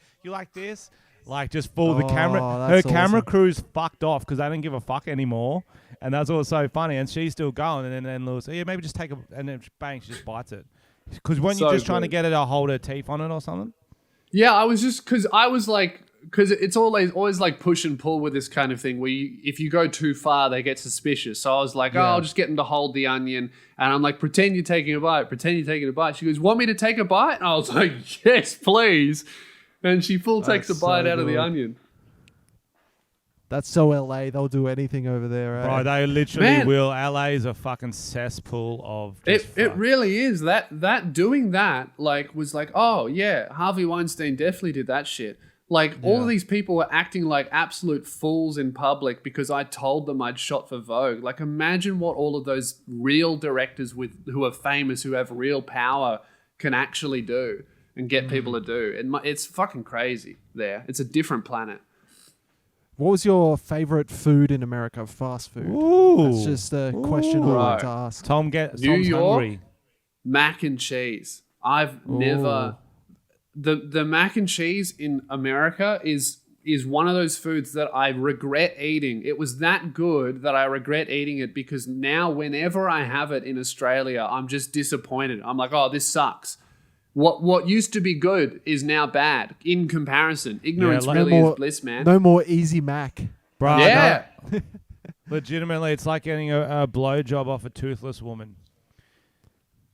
this? Like just full the camera. Her That's camera awesome. crew's fucked off because they don't give a fuck anymore. And that's what's so funny. And she's still going. And then Lewis, yeah, maybe just take a, and then bang, she just bites it. Because weren't you just trying to get her to hold her teeth on it or something? Yeah, I was just, because it's always like push and pull with this kind of thing where if you go too far, they get suspicious. So I was like, I'll just get them to hold the onion. And I'm like, pretend you're taking a bite. She goes, want me to take a bite? And I was like, yes, please. And she takes a bite out of the onion. That's so LA. They'll do anything over there. Bro, they literally will. LA is a fucking cesspool of It really is. That doing that was like, oh yeah, Harvey Weinstein definitely did that shit. Like all of these people were acting like absolute fools in public because I told them I'd shot for Vogue. Like imagine what all of those real directors who are famous, who have real power, can actually do and get people to do. And it's fucking crazy there. It's a different planet. What was your favorite food in America? Fast food. Ooh. That's just a question I like to ask. Tom's New York, hungry. mac and cheese. I've never... The mac and cheese in America is one of those foods that I regret eating. It was that good that I regret eating it because now whenever I have it in Australia, I'm just disappointed. I'm like, oh, this sucks. What used to be good is now bad in comparison. Ignorance really is bliss, man. No more easy mac. Bro, Yeah. legitimately, it's like getting a blowjob off a toothless woman.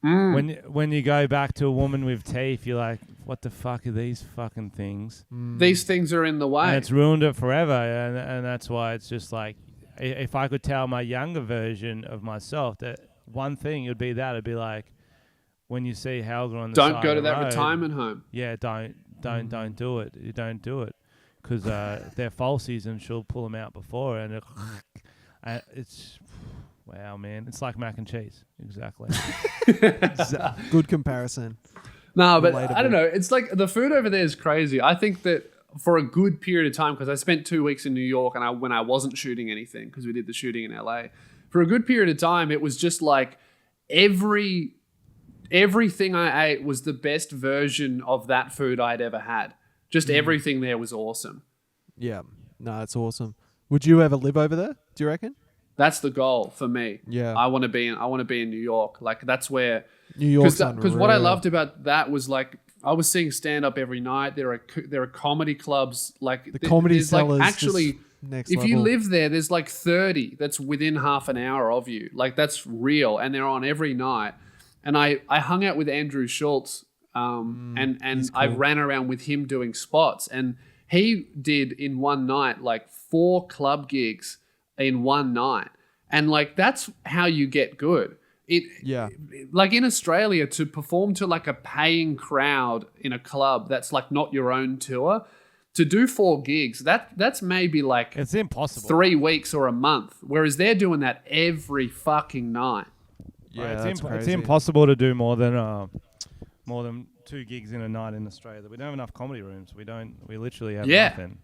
When you go back to a woman with teeth, you're like, what the fuck are these fucking things? These things are in the way. And it's ruined it forever. And that's why it's just like, if I could tell my younger version of myself that one thing, it'd be be like, when you see Helga on the side Don't go to of the that road, retirement home. Yeah, don't do it. You don't do it. Because they're falsies and she'll pull them out before. And it's... Wow, man. It's like mac and cheese. Exactly. Good comparison. No, but Relatable. I don't know. It's like the food over there is crazy. I think that for a good period of time, because I spent 2 weeks in New York and when I wasn't shooting anything, because we did the shooting in LA, for a good period of time, it was just like everything I ate was the best version of that food I'd ever had. Just everything there was awesome. Yeah. No, that's awesome. Would you ever live over there? Do you reckon? That's the goal for me. Yeah. I want to be in New York. Like that's where New York's because what I loved about that was like I was seeing stand up every night. There are comedy clubs like the comedy there's sellers. like actually next if level. you live there, there's like 30 that's within half an hour of you. Like that's real, and they're on every night. And I hung out with Andrew Schultz, and I cool. ran around with him doing spots, and he did in one night like 4 club gigs in one night, and like that's how you get good. Like in Australia, to perform to like a paying crowd in a club that's like not your own tour, to do 4 gigs, that's maybe like it's impossible. 3 weeks or a month, whereas they're doing that every fucking night. Yeah, it's impossible to do more than 2 gigs in a night in Australia. We don't have enough comedy rooms. We literally have nothing.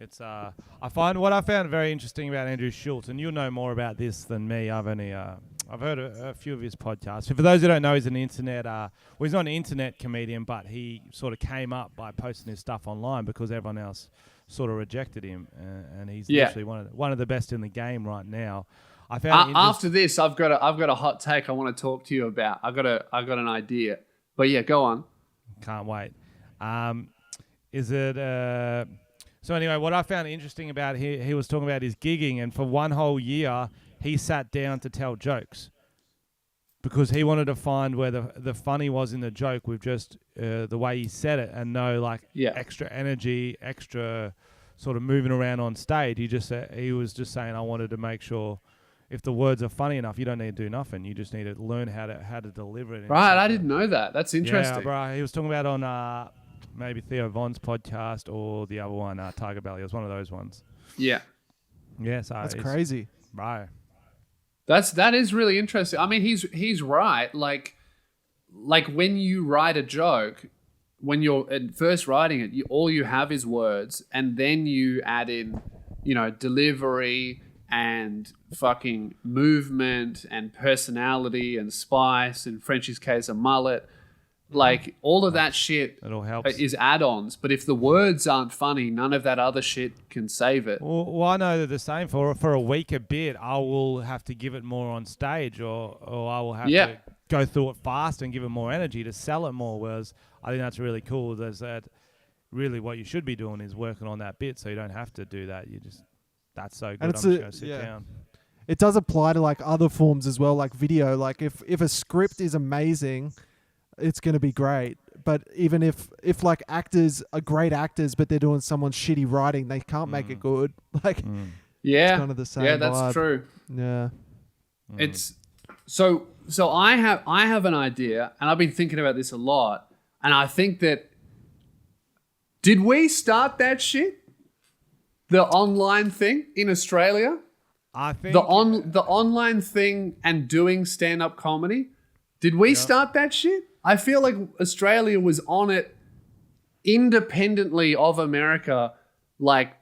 It's I found very interesting about Andrew Schultz, and you'll know more about this than me. I've heard a few of his podcasts. For those who don't know, he's an internet. He's not an internet comedian, but he sort of came up by posting his stuff online because everyone else sort of rejected him, and he's literally one of the best in the game right now. I found after this, I've got a hot take I want to talk to you about. I got an idea, but yeah, go on. Can't wait. So anyway, what I found interesting about he was talking about his gigging, and for one whole year he sat down to tell jokes because he wanted to find where the funny was in the joke with just the way he said it, and no extra energy, extra sort of moving around on stage. He was just saying, I wanted to make sure if the words are funny enough, you don't need to do nothing. You just need to learn how to deliver it. Right, I didn't know that. That's interesting. Yeah, bro. He was talking about on maybe Theo Von's podcast or the other one, Tiger Belly. It was one of those ones. Yeah. Yeah, so that's crazy. Right. That is really interesting. I mean, he's right. Like when you write a joke, when you're at first writing it, all you have is words, and then you add in, delivery and fucking movement and personality and spice, in Frenchy's case, a mullet. Like all of that shit it all helps. Is add-ons, but if the words aren't funny, none of that other shit can save it. Well, I know they're the same. For a weaker bit, I will have to give it more on stage, or I will have to go through it fast and give it more energy to sell it more. Whereas I think that's really cool. There's that. Really, what you should be doing is working on that bit, so you don't have to do that. That's so good. I'm just gonna sit down. It does apply to like other forms as well, like video. Like if a script is amazing, it's going to be great. But even if like actors are great actors, but they're doing someone's shitty writing, they can't make it good. Like, it's kind of the same. Yeah, that's vibe. true. Yeah, it's so. I have an idea, and I've been thinking about this a lot, and I think that did we start that shit, the online thing in Australia? I think the online thing and doing stand-up comedy. Did we start that shit? I feel like Australia was on it independently of America like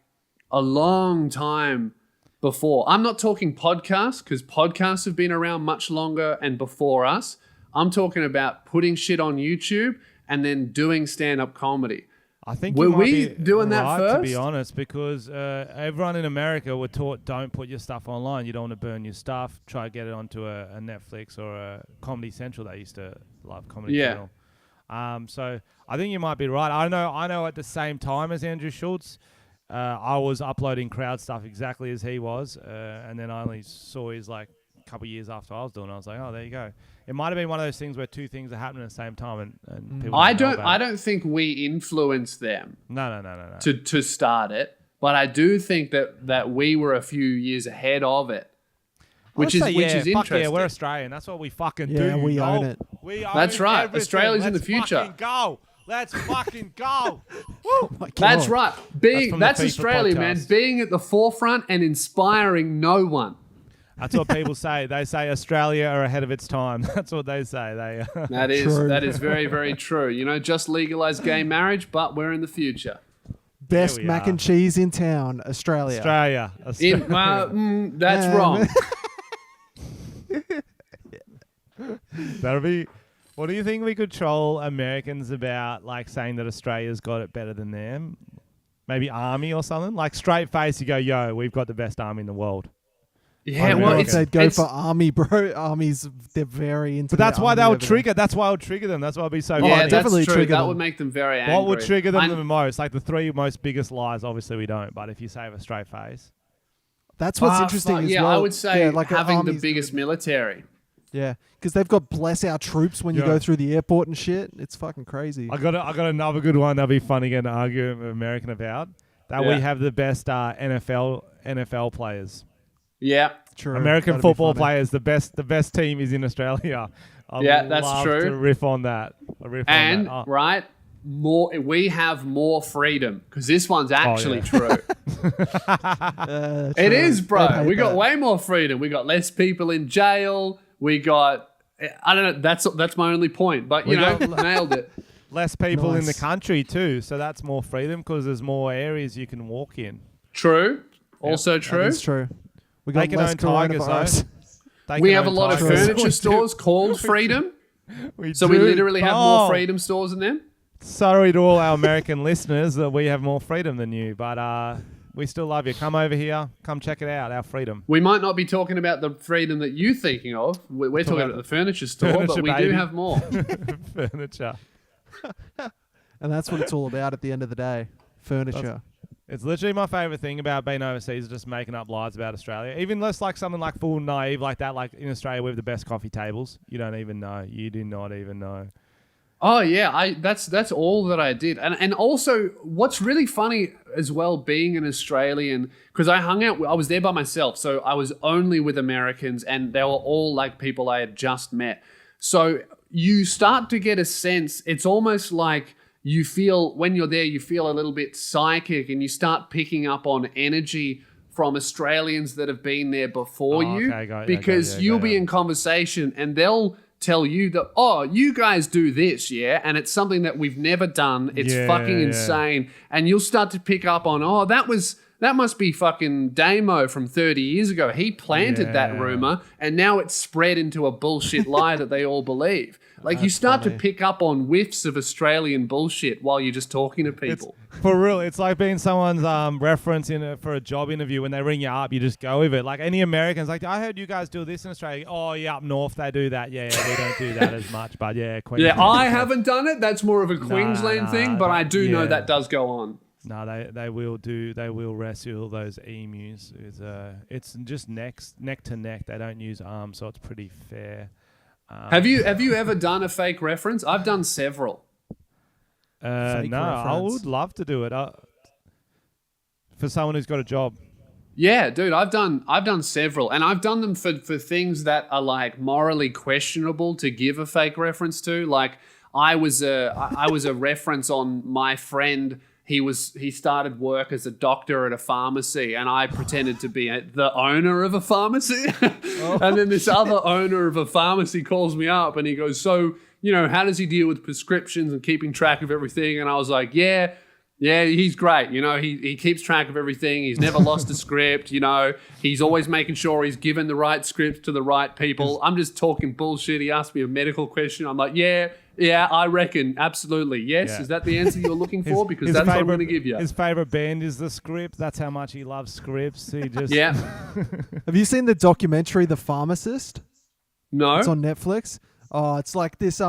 a long time before. I'm not talking podcasts, because podcasts have been around much longer and before us. I'm talking about putting shit on YouTube and then doing stand-up comedy. I think were we doing that first? To be honest, because everyone in America were taught don't put your stuff online. You don't want to burn your stuff. Try to get it onto a Netflix or a Comedy Central. They used to love Comedy Central. So I think you might be right. I know. At the same time as Andrew Schultz, I was uploading crowd stuff exactly as he was, and then I only saw his like a couple of years after I was doing it. I was like, oh, there you go. It might have been one of those things where two things are happening at the same time, and people. I don't think we influenced them. No. To start it, but I do think that we were a few years ahead of it, which is interesting. Yeah, we're Australian. That's what we fucking do. Yeah, we own it. That's right. Everything. Australia's in the future. Let's fucking go. Oh my God. That's right. That's Australia, podcast. man. Being at the forefront and inspiring no one. That's what people say. They say Australia are ahead of its time. That's what they say. That is very, very true. Just legalized gay marriage, but we're in the future. Best mac and cheese in town, Australia. That's wrong. That'll be. What do you think we could troll Americans about, like saying that Australia's got it better than them? Maybe army or something? Like straight face, you go, yo, we've got the best army in the world. Yeah, well, reckon. it's They'd go it's- for army, bro. Armies, they're very into. But that's their why army that would over there. trigger. That's why it would trigger them. That's why it'd be so Oh, yeah, funny. that's definitely true. trigger That them. would make them very angry. What would trigger them I'm- the most? Like the three most biggest lies. Obviously, we don't. But if you say with a straight face, That's what's Ah, interesting fuck, as yeah, well. I would say Yeah, like having the armies- biggest military. Yeah, because they've got bless our troops when you Yeah. go through the airport and shit. It's fucking crazy. I got another good one. That'd be funny getting an argument with American about. That we Yeah. have the best NFL players. Yeah, True. American That'd be football funny. players. The best team is in Australia. I'd Yeah, that's love true. To riff on that. A riff and on that. right, we have more freedom because this one's actually yeah. true. True. It is, They'd bro. hate We got that. way more freedom. We got less people in jail. We got. I don't know. That's my only point. But you know, nailed it. Less people in the Nice. country too, so that's more freedom because there's more areas you can walk in. True. Also true. That is true. We They got can less own tigers, coronavirus. They We can have a own lot of tigers. furniture stores called Freedom. We So we do. literally have Oh, more Freedom stores in them. Sorry to all our American listeners that we have more freedom than you, but we still love you. Come over here. Come check it out, our freedom. We might not be talking about the freedom that you're thinking of. We're talking about the furniture store, but Furniture, we baby. do have more. Furniture. And that's what it's all about at the end of the day. Furniture. It's literally my favorite thing about being overseas is just making up lies about Australia. Even less like something like full naive like that. Like in Australia, we have the best coffee tables. You don't even know. You do not even know. Oh yeah, that's all that I did, and also what's really funny as well, being an Australian, because I was there by myself, so I was only with Americans, and they were all like people I had just met. So you start to get a sense. It's almost like you feel when you're there, you feel a little bit psychic, and you start picking up on energy from Australians that have been there before Oh, you, okay, because you'll be in conversation, and they'll tell you that, oh, you guys do this, yeah? And it's something that we've never done. It's fucking insane. And you'll start to pick up on, oh, that must be fucking Damo from 30 years ago. He planted that Yeah. rumor, and now it's spread into a bullshit lie that they all believe. Like, you start to pick up on whiffs of Australian bullshit while you're just talking to people. For real, it's like being someone's reference for a job interview. When they ring you up, you just go with it. Like any Americans, like, I heard you guys do this in Australia. Oh, yeah, up north they do that. Yeah, we don't do that as much. But yeah, Queensland. Yeah, I haven't done it. That's more of a Queensland thing, but I do know yeah. that does go on. No, they will rescue all those emus. It's just neck to neck. They don't use arms, so it's pretty fair. Have you ever done a fake reference? I've done several. Fake No, I reference. would love to do it for someone who's got a job. Yeah, dude, I've done several, and I've done them for things that are like morally questionable to give a fake reference to. Like I was a reference on my friend. He started work as a doctor at a pharmacy, and I pretended to be the owner of a pharmacy. And then this other owner of a pharmacy calls me up, and he goes, "So, you know, how does he deal with prescriptions and keeping track of everything?" And I was like, Yeah, he's great. You know, he keeps track of everything. He's never lost a script. You know, he's always making sure he's given the right scripts to the right people. I'm just talking bullshit. He asked me a medical question. I'm like, yeah, I reckon. Absolutely. Yes. Yeah. Is that the answer you're looking for? Because that's what I'm going to give you. His favorite band is The Script. That's how much he loves scripts. He just Yeah. Have you seen the documentary The Pharmacist? No. It's on Netflix. Oh, it's like this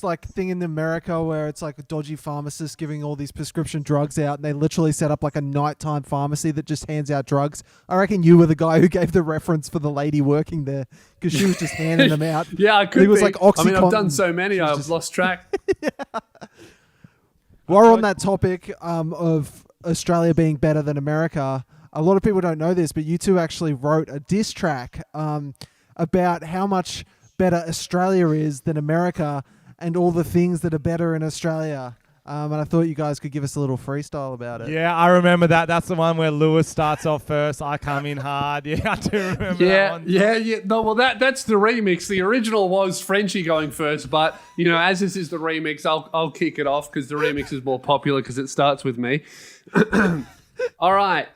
like thing in America where it's like a dodgy pharmacist giving all these prescription drugs out, and they literally set up like a nighttime pharmacy that just hands out drugs. I reckon you were the guy who gave the reference for the lady working there, because she was just handing them out. Yeah, I could It was be. like I mean, I've Oxycontin. done so many, I've lost track. While we're on that topic of Australia being better than America, a lot of people don't know this, but you two actually wrote a diss track about how much better Australia is than America and all the things that are better in Australia. And I thought you guys could give us a little freestyle about it. Yeah, I remember that. That's the one where Lewis starts off first. I come in hard. Yeah, I do remember that Yeah, one. yeah. No, well, that's the remix. The original was Frenchy going first, but you know, as this is the remix, I'll kick it off because the remix is more popular because it starts with me. All right,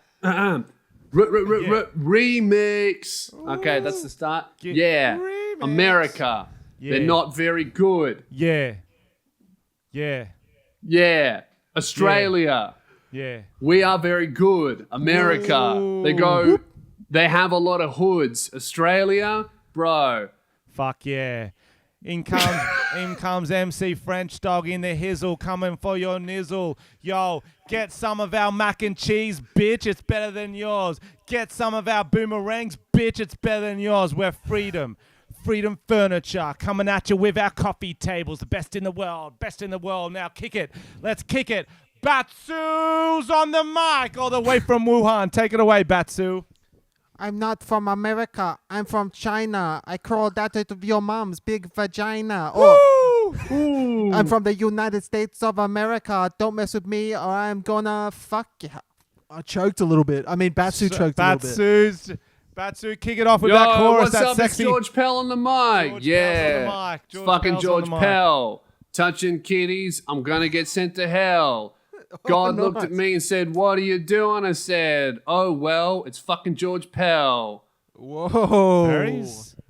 remix. Okay, that's the start. Yeah, remix. America. Yeah. They're not very good. Yeah. Yeah, Australia. Yeah. We are very good. America. Ooh. They go, They have a lot of hoods. Australia, bro. Fuck yeah. In comes MC French Dog in the hizzle, coming for your nizzle. Yo, get some of our mac and cheese, bitch, it's better than yours. Get some of our boomerangs, bitch, it's better than yours. We're Freedom Furniture, coming at you with our coffee tables. The best in the world, Now kick it, let's kick it. Batsu's on the mic, all the way from Wuhan. Take it away, Batsu. I'm not from America. I'm from China. I crawled out of your mom's big vagina. Oh, I'm from the United States of America. Don't mess with me or I'm gonna fuck you. I choked a little bit. I mean, Batsu choked a little bit. Batsu, kick it off with Yo, that chorus. what's That up? sexy. It's George Pell on the mic. George yeah. Pell's on the mic. George Fucking Pell's George on the mic. Pell. Touching kitties. I'm going to get sent to hell. God looked at me and said, what are you doing? I said, oh, well, it's fucking George Pell. Whoa.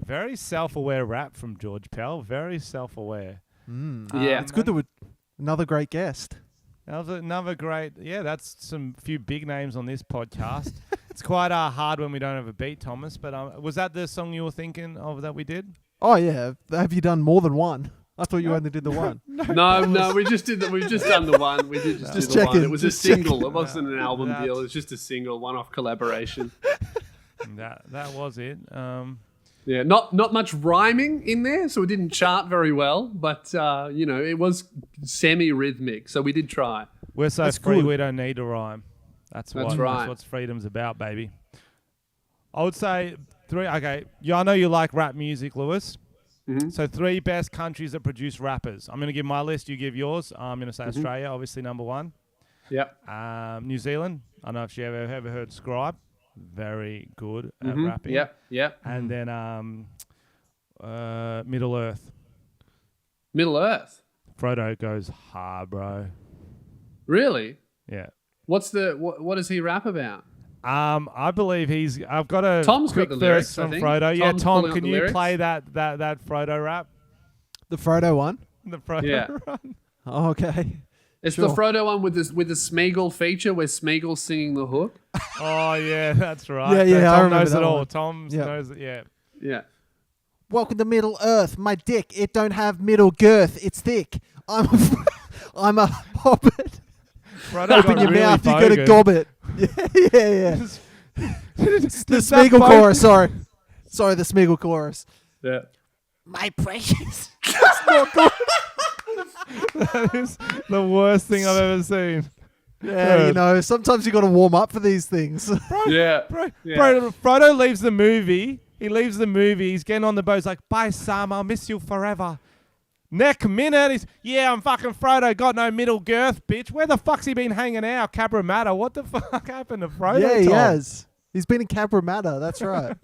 Very self-aware rap from George Pell. Very self-aware. Yeah. It's good that we're another great guest. Another great. Yeah, that's some few big names on this podcast. It's quite hard when we don't have a beat, Thomas. But was that the song you were thinking of that we did? Oh, yeah. Have you done more than one? I thought you only did the one. No, we just did We've just done the one. We did just do the one. It was a single. It wasn't an album deal. It was just a single, one-off collaboration. That was it. Yeah, not much rhyming in there, so it didn't chart very well. But it was semi-rhythmic, so we did try. We're so That's free, good. we don't need to rhyme. That's right. That's what freedom's about, baby. I would say three. Okay, yeah, I know you like rap music, Lewis. Mm-hmm. So 3 best countries that produce rappers. I'm going to give my list. You give yours. I'm going to say Australia, obviously number 1. Yep. New Zealand. I don't know if you ever heard Scribe. Very good at rapping. Yep. And then Middle Earth. Middle Earth. Frodo goes hard, bro. Really? Yeah. What does he rap about? I believe I've got a Tom's quick got the lyrics, thirst I from think. Frodo. Yeah, Tom's Tom, pulling up can the you lyrics. play that Frodo rap? The Frodo one? The Frodo Yeah. run. Oh, okay. It's Sure. the Frodo one with the Smeagol feature where Smeagol's singing the hook. Oh yeah, that's right. Yeah, I Tom remember knows that it all. one. Tom Yeah. knows it. Yeah. Yeah. Welcome to Middle Earth. My dick, it don't have middle girth. It's thick. I'm a hobbit. Frodo Open got your really mouth, you bogan. gotta gob it. Yeah. The Did Smeagol that chorus, sorry. Sorry, the Smeagol chorus. Yeah. My precious. That is the worst thing I've ever seen. Yeah, sometimes you got to warm up for these things. Yeah. Bro, Yeah. Frodo leaves the movie. He leaves the movie. He's getting on the boat. He's like, bye, Sam. I'll miss you forever. Next minute, I'm fucking Frodo. Got no middle girth, bitch. Where the fuck's he been hanging out? Cabramatta. What the fuck happened to Frodo? Yeah, he Tom? has. He's been in Cabramatta. That's right.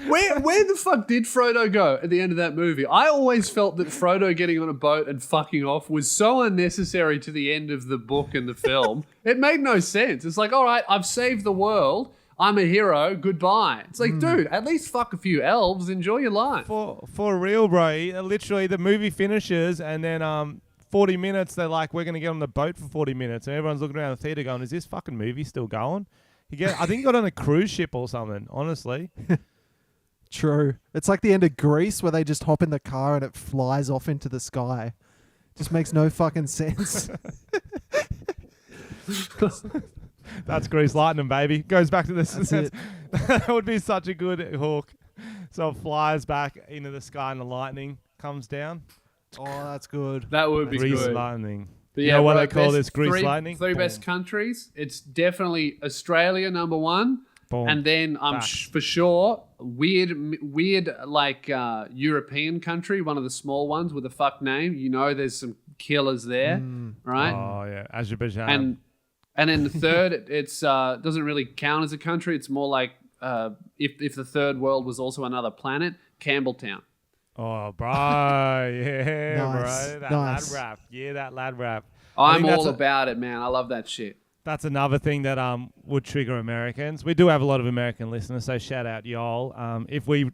Where the fuck did Frodo go at the end of that movie? I always felt that Frodo getting on a boat and fucking off was so unnecessary to the end of the book and the film. It made no sense. It's like, all right, I've saved the world. I'm a hero. Goodbye. It's like, dude, at least fuck a few elves. Enjoy your life. For real, bro. Literally, the movie finishes and then 40 minutes, they're like, we're going to get on the boat for 40 minutes. And everyone's looking around the theater going, is this fucking movie still going? I think he got on a cruise ship or something, honestly. True. It's like the end of Grease where they just hop in the car and it flies off into the sky. Just makes no fucking sense. That's Grease Lightning, baby. Goes back to this. That's it. That would be such a good hook. So it flies back into the sky and the lightning comes down. Oh, that's good. That would be Grease good. Lightning. But You know what bro, they call best this? Grease lightning? Three best countries. It's definitely Australia number 1. Boom. And then I'm Back. for sure weird like European country, one of the small ones with a fuck name. There's some killers there, right? Oh, yeah. Azerbaijan. And then the third, it's doesn't really count as a country. It's more like if the third world was also another planet, Campbelltown. Oh, bro. Yeah, Nice. bro. That Nice. lad rap. Yeah, that lad rap. I I'm think that's all about it, man. I love that shit. That's another thing that would trigger Americans. We do have a lot of American listeners, so shout out y'all. If we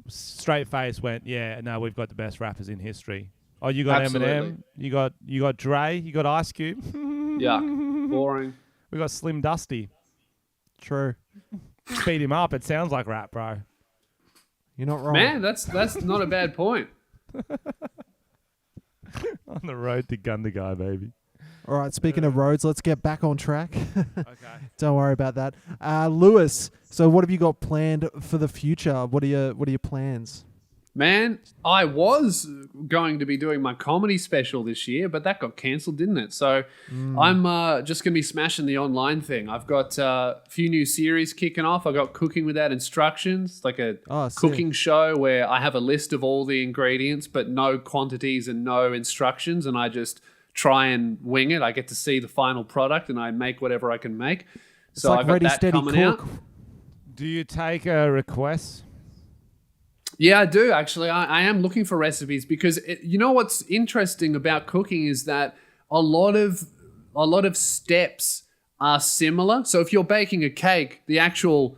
straight face went, we've got the best rappers in history. Oh, you got Absolutely. Eminem, you got Dre, you got Ice Cube. Yuck. Boring. We got Slim Dusty. True. speed him up. It sounds like rap, bro. You're not wrong. Man, that's not a bad point. On the road to Gundagai, baby. All right, speaking of roads, let's get back on track. Okay. Don't worry about that. Lewis, so what have you got planned for the future? What are your plans? Man, I was going to be doing my comedy special this year, but that got cancelled, didn't it? So I'm just going to be smashing the online thing. I've got a few new series kicking off. I got Cooking Without Instructions, like a cooking show where I have a list of all the ingredients, but no quantities and no instructions, and I just try and wing it. I get to see the final product, and I make whatever I can make. So like I've got Ready, that Steady, coming Cook. out. Do you take requests? Yeah, I do actually. I am looking for recipes because you know what's interesting about cooking is that a lot of steps are similar. So if you're baking a cake, the actual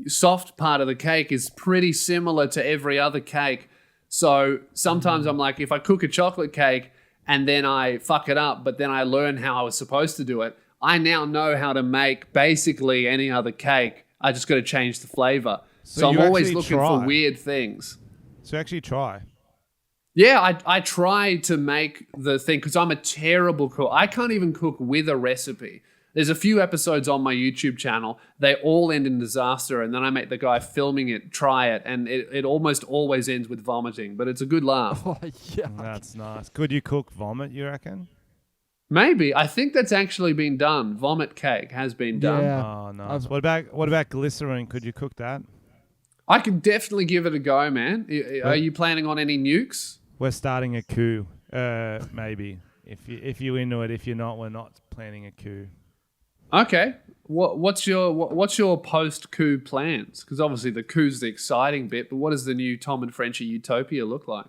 soft part of the cake is pretty similar to every other cake. So sometimes I'm like, if I cook a chocolate cake and then I fuck it up, but then I learn how I was supposed to do it, I now know how to make basically any other cake. I just got to change the flavor. So I'm always looking for weird things. So actually try. Yeah, I try to make the thing because I'm a terrible cook. I can't even cook with a recipe. There's a few episodes on my YouTube channel. They all end in disaster, and then I make the guy filming it try it, and it almost always ends with vomiting, but it's a good laugh. Oh, yeah. That's nice. Could you cook vomit, you reckon? Maybe. I think that's actually been done. Vomit cake has been done. Yeah. Oh, nice. What about glycerin? Could you cook that? I could definitely give it a go, man. Are you planning on any nukes? We're starting a coup, maybe. If you're into it, if you're not, we're not planning a coup. Okay. What's your post-coup plans? Because obviously the coup's the exciting bit, but what does the new Tom and Frenchy utopia look like?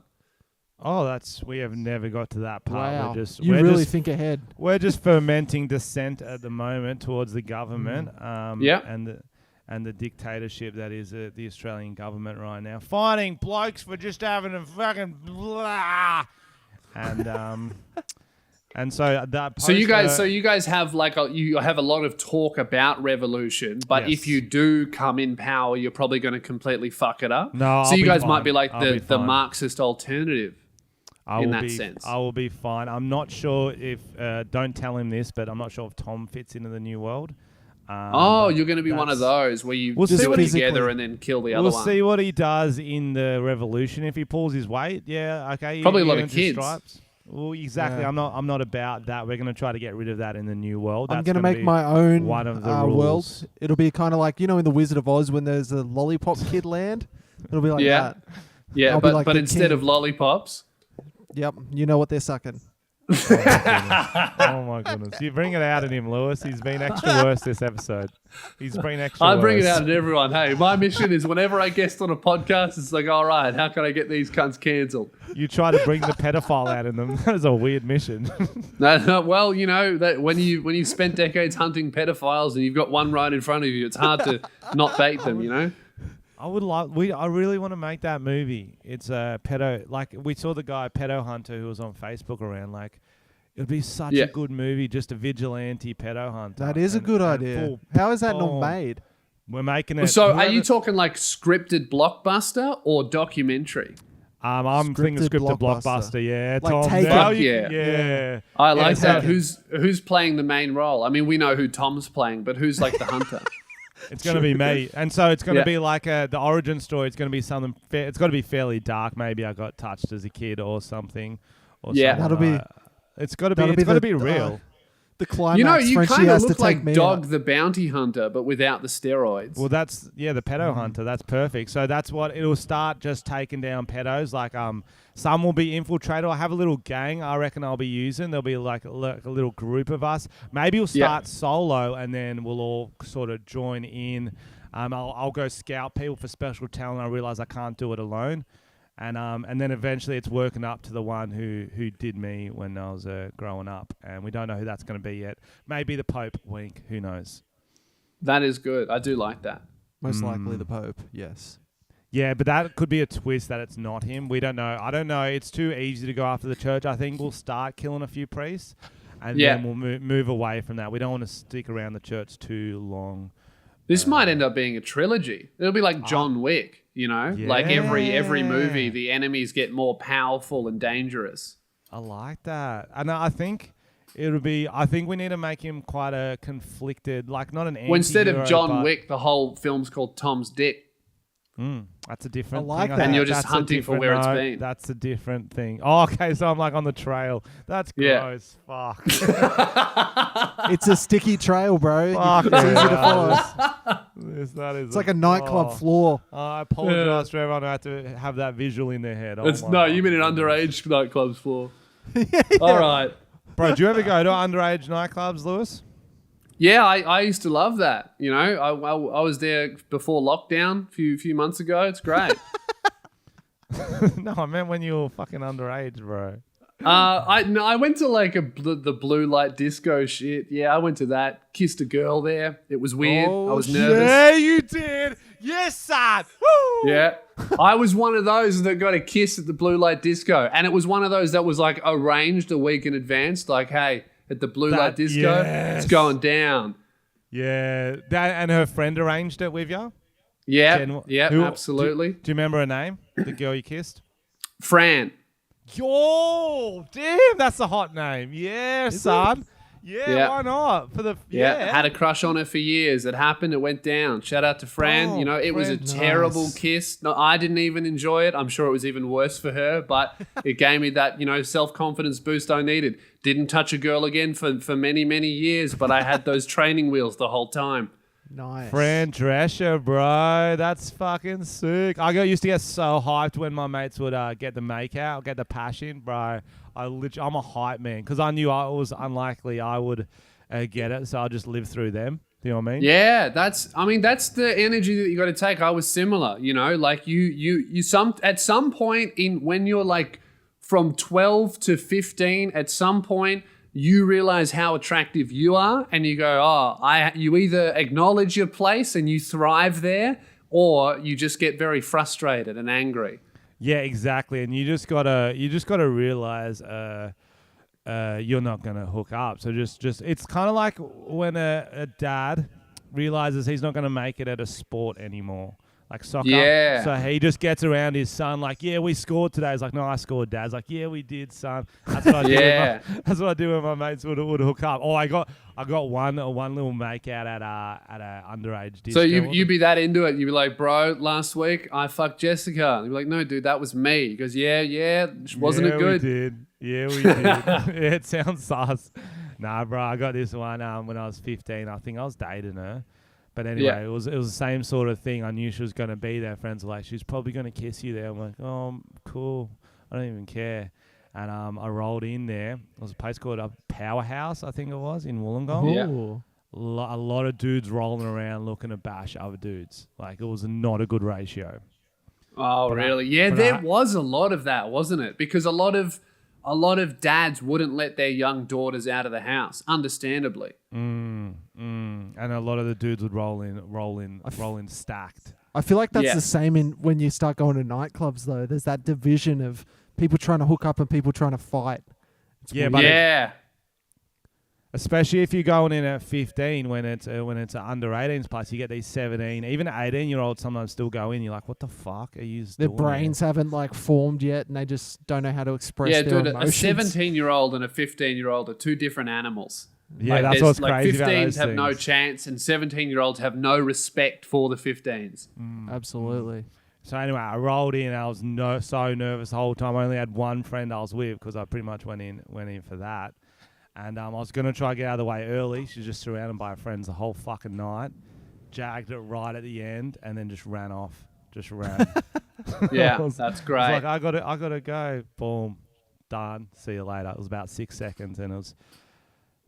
Oh, we have never got to that part. Wow. We're really think ahead. We're just fermenting dissent at the moment towards the government. And the dictatorship that is the Australian government right now, fining blokes for just having a fucking blah. And so that. So you guys have you have a lot of talk about revolution, but Yes. if you do come in power, you're probably going to completely fuck it up. No, so I'll you be guys fine. might be like I'll be the fine. Marxist alternative in that sense. I will be fine. I'm not sure if don't tell him this, but I'm not sure if Tom fits into the new world. You're going to be one of those where you We'll do see it what he- together and then kill the other We'll one. see what he does in the revolution. If he pulls his weight, yeah, okay. Probably a lot he of earns his kids. stripes. Well, exactly. Yeah. I'm not about that. We're going to try to get rid of that in the new world. I'm That's going to gonna make be my own one of the world. rules. It'll be kind of like, in The Wizard of Oz when there's a lollipop kid land. It'll be like that. Yeah, I'll be like but the instead king. of lollipops. Yep, you know what they're sucking. Oh my goodness! You bring it out in him, Lewis. He's been extra worse this episode. He's been extra I worse. bring it out at everyone. Hey, my mission is whenever I guest on a podcast, it's like, all right, how can I get these cunts cancelled? You try to bring the pedophile out in them. That is a weird mission. No, well, that when you spent decades hunting pedophiles and you've got one right in front of you, it's hard to not bait them. I really want to make that movie. It's a pedo. Like we saw the guy Pedo Hunter who was on Facebook around. Like it'd be such a good movie, just a vigilante pedo hunter. That is a good idea. How is that not made? We're making it. So, are you talking like scripted blockbuster or documentary? I'm thinking scripted blockbuster. Yeah, Like Tom. Take Now It. yeah. I like that. Take It. Who's playing the main role? I mean, we know who Tom's playing, but who's like the hunter? It's going to be me. And so it's going to be like the origin story. It's going to be something, it's got to be fairly dark. Maybe I got touched as a kid or something. That'll be... It's got to be real. The climax. You Frenchie kind of has to look take like me Dog out. the Bounty Hunter, but without the steroids. Well, that's the pedo hunter. That's perfect. So that's what it'll start, just taking down pedos. Like some will be infiltrated. I'll have a little gang. I reckon I'll be using. There'll be like a little group of us. Maybe we'll start solo, and then we'll all sort of join in. I'll go scout people for special talent. I realize I can't do it alone. And then eventually it's working up to the one who did me when I was growing up. And we don't know who that's going to be yet. Maybe the Pope, wink. Who knows? That is good. I do like that. Most likely the Pope, yes. Yeah, but that could be a twist that it's not him. We don't know. I don't know. It's too easy to go after the church. I think we'll start killing a few priests. And then we'll move away from that. We don't want to stick around the church too long. This might end up being a trilogy. It'll be like John Wick, you know? Like every movie, the enemies get more powerful and dangerous. I like that. And I think it'll be, I think we need to make him quite a conflicted, like not an anti-hero. Well, instead of John Wick, the whole film's called Tom's Dick. That's a different I like thing. that. And you're just hunting for where it's been. That's a different thing. Oh, okay, so I'm like on the trail. That's gross. Fuck. It's a sticky trail, bro. Fuck It's easy to follow. That is It's like a nightclub floor. I apologize for everyone who had to have that visual in their head. You mean an underage nightclub's floor. All right. Bro, do you ever go to underage nightclubs, Lewis? Yeah, I used to love that. You know, I was there before lockdown a few months ago. It's great. No, I meant when you were fucking underage, bro. I went to like the blue light disco shit. Yeah, I went to that. Kissed a girl there. It was weird. I was nervous. Yeah, you did. Yes, son. Woo! Yeah. I was one of those that got a kiss at the blue light disco. And it was one of those that was like arranged a week in advance. Like, hey, at the blue light disco, it's going down. Yeah. That, and her friend arranged it with you? Yeah. Yeah, absolutely. Do you remember her name? The girl you kissed? Fran. Yo, damn, that's a hot name. Yeah, son. Yeah, why not? Had a crush on her for years. It happened. It went down. Shout out to Fran. Oh, you know, it was a terrible kiss. No, I didn't even enjoy it. I'm sure it was even worse for her, but it gave me that, you know, self-confidence boost I needed. Didn't touch a girl again for many, many years, but I had those training wheels the whole time. Nice. Fran Drescher, bro. That's fucking sick. Used to get so hyped when my mates would get the make out, get the passion, bro. I'm a hype man because I knew I was unlikely I would get it, so I'll just live through them. You know what I mean? Yeah, that's the energy that you got to take. I was similar, you know, like at some point when you're like from 12 to 15, at some point you realize how attractive you are and you go, you either acknowledge your place and you thrive there or you just get very frustrated and angry. Yeah, exactly. And you just gotta realize you're not gonna hook up. So just it's kind of like when a dad realizes he's not gonna make it at a sport anymore, like soccer. Yeah. So he just gets around his son, like, yeah, we scored today. He's like, no, I scored, Dad's like, yeah, we did, son. That's what I do. That's what I do when my mates would hook up. Oh, I got one little make out at a underage disco. So you be that into it? You be like, bro, last week I fucked Jessica. You be like, no, dude, that was me. He goes, yeah, wasn't it good? We did. Yeah, we did. Yeah, it sounds sus. Nah, bro, I got this one when I was 15. I think I was dating her. But anyway, it was the same sort of thing. I knew she was going to be there. Friends were like, she's probably going to kiss you there. I'm like, oh, cool. I don't even care. And I rolled in there. It was a place called a Powerhouse, I think it was, in Wollongong. Yeah. A lot of dudes rolling around looking to bash other dudes. Like, it was not a good ratio. Oh, really? There was a lot of that, wasn't it? Because a lot of dads wouldn't let their young daughters out of the house, understandably. And a lot of the dudes would roll in stacked. I feel like that's the same when you start going to nightclubs, though. There's that division of people trying to hook up and people trying to fight. Especially if you're going in at 15 when it's an under 18s place, you get these 17, even 18-year-olds sometimes still go in. You're like, what the fuck are you Their doing brains haven't like formed yet, and they just don't know how to express their emotions. A 17-year-old and a 15-year-old are two different animals. Yeah, that's what's crazy about those 15s have things. No chance, and 17-year-olds have no respect for the 15s. Absolutely. So anyway, I rolled in. I was so nervous the whole time. I only had one friend I was with because I pretty much went in for that. And I was going to try to get out of the way early. She's just surrounded by her friends the whole fucking night. Jagged it right at the end and then just ran off. Just ran. Yeah, that's great. I was like, I gotta go. Boom. Done. See you later. It was about 6 seconds and it was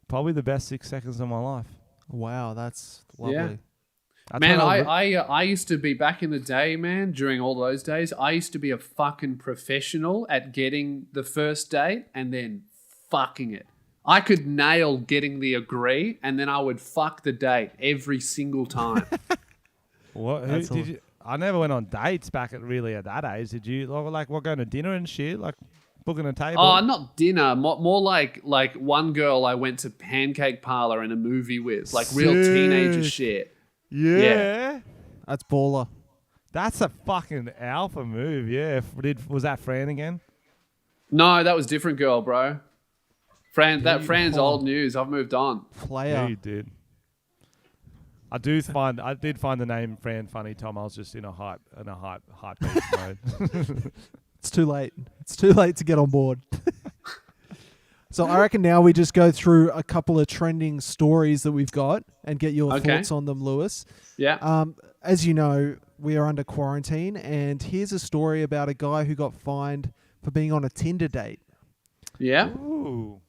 probably the best 6 seconds of my life. Wow, that's lovely. Yeah. Man, I used to be, back in the day, man, during all those days, I used to be a fucking professional at getting the first date and then fucking it. I could nail getting the agree, and then I would fuck the date every single time. What? Did you? I never went on dates back at that age. Did you? Like, what, going to dinner and shit? Like, booking a table? Oh, not dinner. More like one girl I went to pancake parlor and a movie with. Like, real teenager shit. Yeah. That's baller. That's a fucking alpha move, yeah. Was that Fran again? No, that was different girl, bro. Fran's Beautiful. old news. I've moved on. Player. Yeah, you did. I did find the name Fran funny, Tom. I was just in a hype beast mode. It's too late. It's too late to get on board. So I reckon now we just go through a couple of trending stories that we've got and get your thoughts on them, Lewis. Yeah. As you know, we are under quarantine, and here's a story about a guy who got fined for being on a Tinder date. Yeah. Ooh.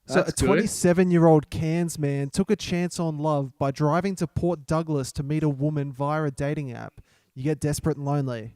So a 27-year-old Cairns man took a chance on love by driving to Port Douglas to meet a woman via a dating app. You get desperate and lonely.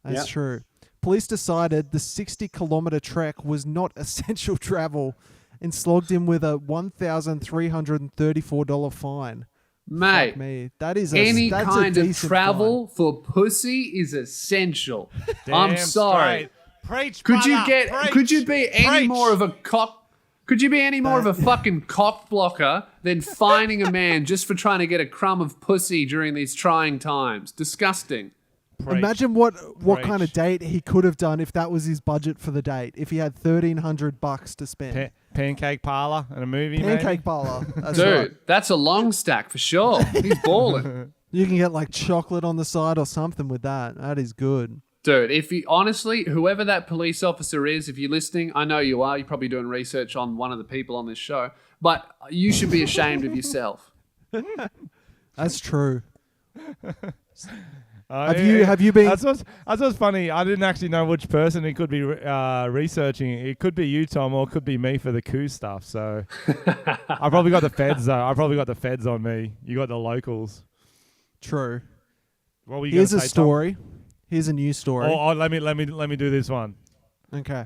That's true. Police decided the 60-kilometre trek was not essential travel and slogged him with a $1,334 fine. Mate, Fuck me. That's any a kind of decent travel for pussy is essential. I'm Damn sorry. straight. Preach, Could you brother, preach. could you be any Preach. more of a cock? Could you be any more of a fucking cock blocker than fining a man just for trying to get a crumb of pussy during these trying times? Disgusting. Preach. Imagine what kind of Preach. date he could have done if that was his budget for the date. If he had $1,300 to spend. Pancake parlor and a movie, Pancake maybe? parlor. That's Dude, right. that's a long stack for sure. He's balling. You can get like chocolate on the side or something with that. That is good. Dude, if you honestly, whoever that police officer is, if you're listening, I know you are. You're probably doing research on one of the people on this show, but you should be ashamed of yourself. That's true. Oh, Have you been? That's what's funny. I didn't actually know which person he could be researching. It could be you, Tom, or it could be me for the coup stuff. So I probably got the feds though. I probably got the feds on me. You got the locals. True. What were you Here's a gonna say, story. Here's a news story. Tom? Oh, let me do this one. Okay.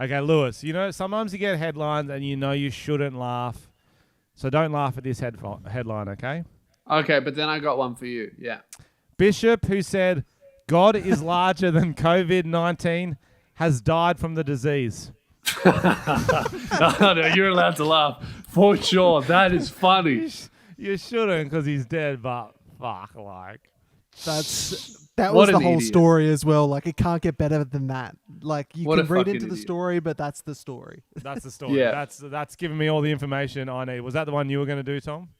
Okay, Lewis. You know sometimes you get headlines and you know you shouldn't laugh, so don't laugh at this headline. Okay. Okay, but then I got one for you. Yeah. Bishop, who said God is larger than COVID-19, has died from the disease. No, you're allowed to laugh. For sure. That is funny. You shouldn't because he's dead, but fuck, like. That What was the an whole idiot. story as well. Like, it can't get better than that. Like, you What can a read fucking into the idiot. story, but that's the story. That's the story. Yeah. That's giving me all the information I need. Was that the one you were going to do, Tom?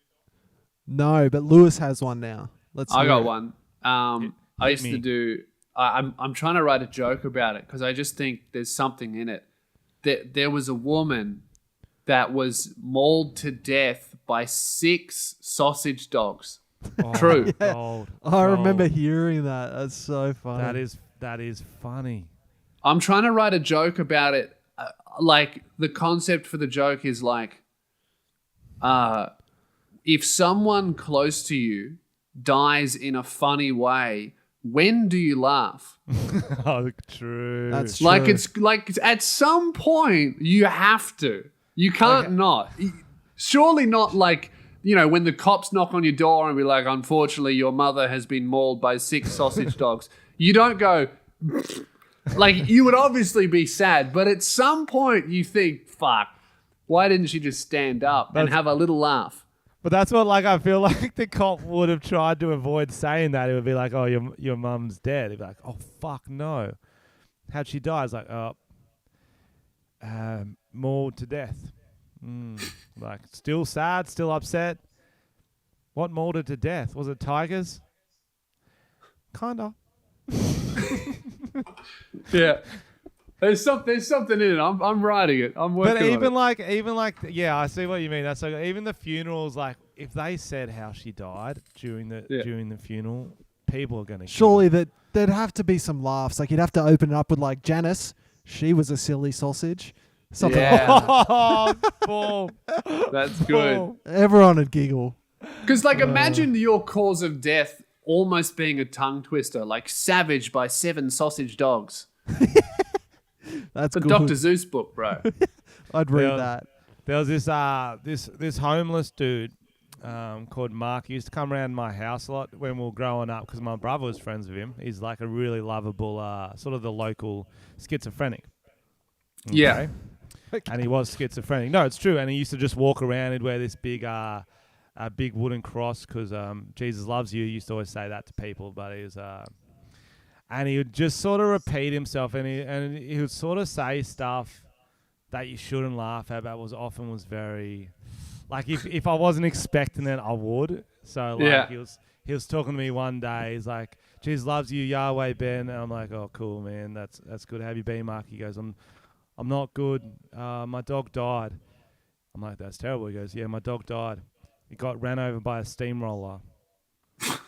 No, but Lewis has one now. Let's. I hear got it. one. I used me. to do. I'm trying to write a joke about it because I just think there's something in it. There was a woman that was mauled to death by 6 sausage dogs. Oh, True. Gold, I remember gold. hearing that. That's so funny. That is funny. I'm trying to write a joke about it. Like the concept for the joke is like, if someone close to you dies in a funny way, when do you laugh? Oh, true. That's Like true. it's like at some point you have to. You can't not. Surely not like, you know, when the cops knock on your door and be like, unfortunately, your mother has been mauled by 6 sausage dogs. You don't go, like, you would obviously be sad, but at some point you think, fuck, why didn't she just stand up and have a little laugh? But that's what, like, I feel like the cop would have tried to avoid saying that. It would be like, oh, your mum's dead. He'd be like, oh, fuck, no. How'd she die? It's like, mauled to death. Like, still sad, still upset. What mauled her to death? Was it tigers? Kinda. Yeah. There's something in it. I'm writing it. I'm working But on even it. like, yeah, I see what you mean. That's like, even the funerals, like, if they said how she died during the funeral, people are gonna Surely there'd have to be some laughs. Like, you'd have to open it up with like, Janice, she was a silly sausage. Something like Yeah. Oh, boom. That's good. Boom. that. Everyone would giggle. Because, like, imagine your cause of death almost being a tongue twister, like savaged by 7 sausage dogs. That's The good. Dr. Zeus book, bro. I'd read Yeah. that. There was this homeless dude called Mark. He used to come around my house a lot when we were growing up because my brother was friends with him. He's like a really lovable, sort of the local schizophrenic. Yeah. And he was schizophrenic. No, it's true. And he used to just walk around. He'd wear this big a big wooden cross because Jesus loves you. He used to always say that to people, but he was and he would just sort of repeat himself, and he would sort of say stuff that you shouldn't laugh at, but was very like if I wasn't expecting it, I would. So like he was talking to me one day. He's like, Jesus loves you, Yahweh Ben, and I'm like, oh cool man, that's good. How have you been, Mark? He goes, I'm not good. My dog died. I'm like, that's terrible. He goes, yeah, my dog died. He got ran over by a steamroller.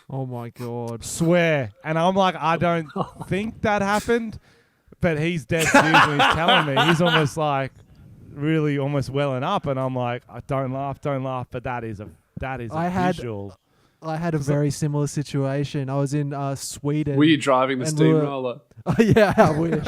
Oh my God. Swear. And I'm like, I don't think that happened, but he's dead serious when he's telling me. He's almost like really almost welling up, and I'm like, don't laugh, but that is a visual. I had a very similar situation. I was in Sweden. Were you driving the steamroller? Yeah, I wish.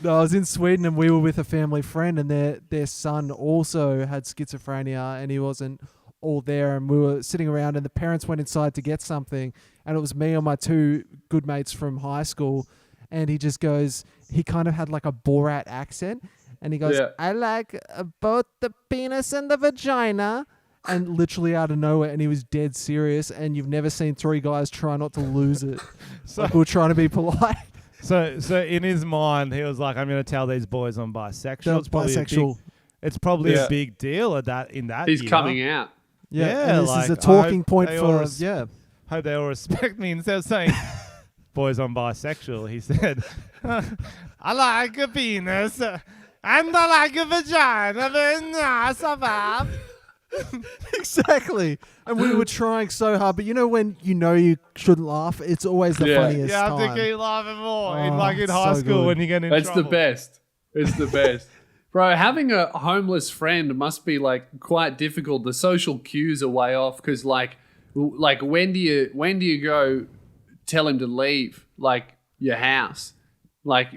No, I was in Sweden and we were with a family friend, and their son also had schizophrenia, and he wasn't all there, and we were sitting around, and the parents went inside to get something, and it was me and my two good mates from high school, and he just goes, he kind of had like a Borat accent, and he goes, I like both the penis and the vagina, and literally out of nowhere, and he was dead serious, and you've never seen three guys try not to lose it. So like we were trying to be polite. So in his mind, he was like, I'm going to tell these boys I'm bisexual. It's probably a big deal in that He's year. coming out. Yeah, and this is a talking point for hope they all respect me. Instead of saying, boys, I'm bisexual, he said, I like a penis and I like a vagina. Exactly. And we were trying so hard, but when you shouldn't laugh, it's always the funniest time. You have to keep laughing more. In high school good. When you get in trouble. It's the best. It's the best. Bro, having a homeless friend must be like quite difficult. The social cues are way off because like when do you go tell him to leave like your house? Like,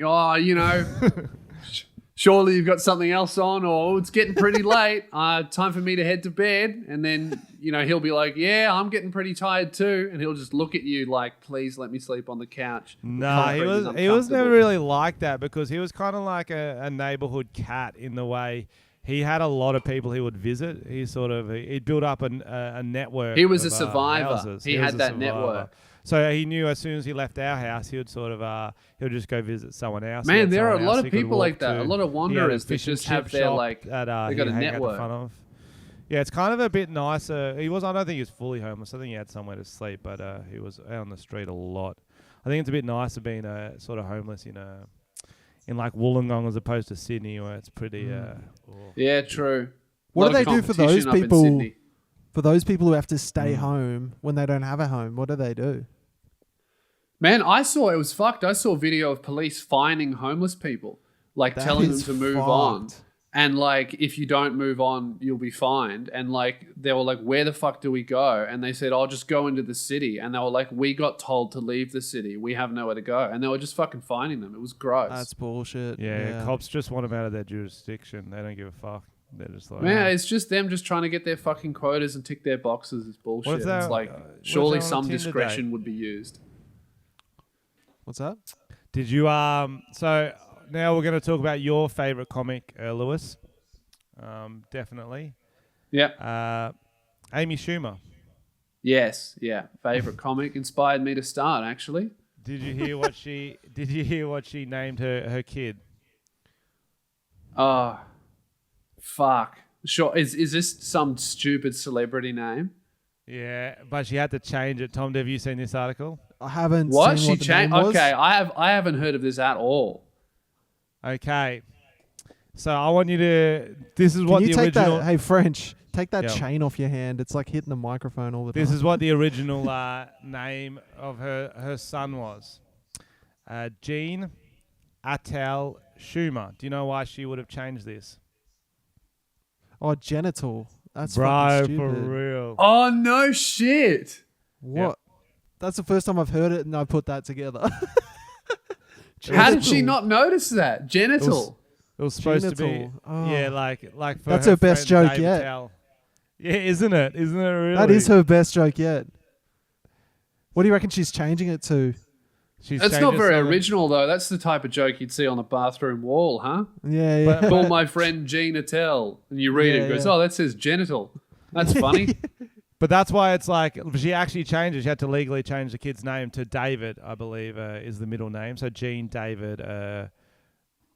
surely you've got something else on, or it's getting pretty late. Time for me to head to bed. And then, he'll be like, yeah, I'm getting pretty tired too. And he'll just look at you like, please let me sleep on the couch. No, he was never really like that because he was kind of like a neighborhood cat in the way he had a lot of people he would visit. He'd built up a network. He was a survivor. Houses. He had that network. So he knew as soon as he left our house, he would he'll just go visit someone else. Man, there are a lot of people like that. A lot of wanderers that just have their they got a network. Yeah, it's kind of a bit nicer. I don't think he was fully homeless. I think he had somewhere to sleep, but he was out on the street a lot. I think it's a bit nicer being sort of homeless in like Wollongong as opposed to Sydney, where it's pretty. Yeah, true. What do they do for those people? For those people who have to stay home when they don't have a home, what do they do? Man, it was fucked. I saw a video of police fining homeless people, like telling them to move on. And like, if you don't move on, you'll be fined. And like, they were like, where the fuck do we go? And they said, I'll just go into the city. And they were like, we got told to leave the city. We have nowhere to go. And they were just fucking fining them. It was gross. That's bullshit. Yeah, cops just want them out of their jurisdiction. They don't give a fuck. They're just like, man, it's just them just trying to get their fucking quotas and tick their boxes. It's bullshit. It's like, surely some discretion would be used. What's that? Did you so now we're going to talk about your favorite comic, Lewis. Definitely. Yeah. Amy Schumer. Yes, yeah. Favorite comic, inspired me to start actually. Did you hear what she named her kid? Oh, fuck. Sure. Is this some stupid celebrity name? Yeah, but she had to change it. Tom, have you seen this article? I haven't. What? Seen She changed? Okay, I haven't heard of this at all. Okay, so I want you to. This is Can what you the take original. That, hey, French, take that chain off your hand. It's like hitting the microphone all the time. This is what the original name of her son was. Jean Attel Schumer. Do you know why she would have changed this? Oh, genital. That's fucking stupid. For real. Oh, no shit. What? Yep. That's the first time I've heard it, and I put that together. How did she not notice that? Genital. It was supposed to be. Genital. Oh. Yeah, like for That's her her best friend joke Dave yet. Attell. Yeah, isn't it? Isn't it really? That is her best joke yet. What do you reckon she's changing it to? That's not very original, though. That's the type of joke you'd see on the bathroom wall, huh? Yeah. Call my friend Jean Attell. And you read it and it goes, oh, that says genital. That's funny. But that's why it's like she actually changed it. She had to legally change the kid's name to David, I believe, is the middle name. So Jean David,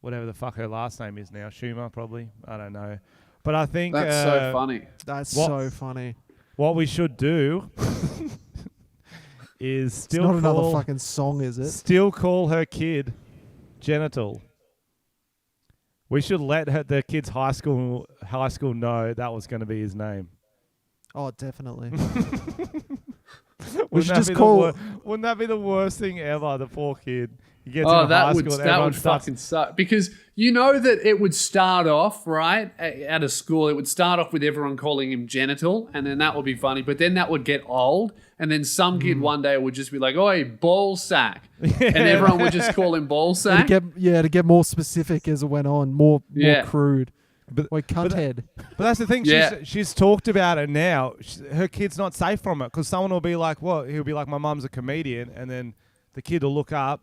whatever the fuck her last name is now, Schumer probably. I don't know. But I think that's so funny. That's so funny. What we should do is still it's not another fucking song, is it? Still call her kid Genital. We should let the kid's high school know that was going to be his name. Oh, definitely. We should just call. Wouldn't that be the worst thing ever? The poor kid. He gets into high school. That would fucking suck, because you know that it would start off right at a school. It would start off with everyone calling him Genital, and then that would be funny. But then that would get old, and then some kid one day would just be like, "Oi, ball sack," and everyone would just call him ball sack. To get more specific as it went on, more crude. Wait, cunt head. But that's the thing. She's talked about it now. Her kid's not safe from it, because someone will be like, "What?" He'll be like, "My mum's a comedian," and then the kid will look up,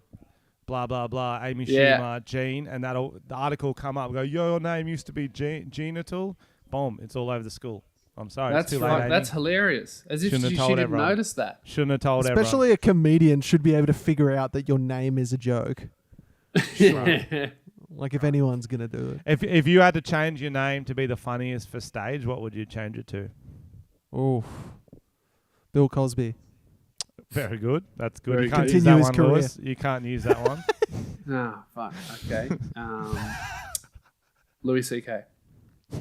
blah blah blah, Amy Schumer, Jean, and the article will come up. And go, your name used to be Genital. Boom! It's all over the school. I'm sorry. That's it's too late, Amy. That's hilarious. As if she didn't notice that. Shouldn't have told everyone. Especially a comedian should be able to figure out that your name is a joke. Like, if anyone's going to do it. If you had to change your name to be the funniest for stage, what would you change it to? Oh, Bill Cosby. Very good. That's good. You can't use that one, Lewis. You can't use that one. Ah, fuck. Okay. Louis C.K.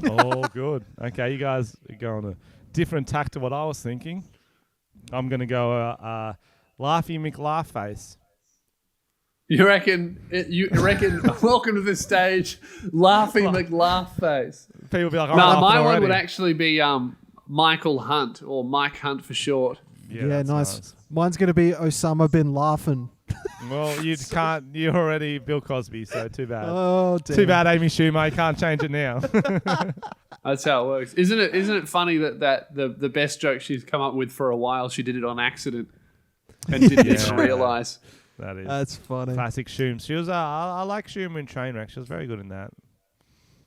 Oh, good. Okay, you guys are going a different tack to what I was thinking. I'm going to go Laughy McLaughface. You reckon? Welcome to the stage, Laughy McLaughface. People be like, "No, my one would actually be Michael Hunt, or Mike Hunt for short." Yeah, nice. Mine's going to be Osama bin Laden. Well, you can't. You're already Bill Cosby, so too bad. Oh, damn. Too bad, Amy Schumer. You can't change it now. That's how it works, isn't it? Isn't it funny that the best joke she's come up with for a while, she did it on accident and didn't even realize. That's funny. Classic Shooms. She was. I like Schumer in Trainwreck. She was very good in that.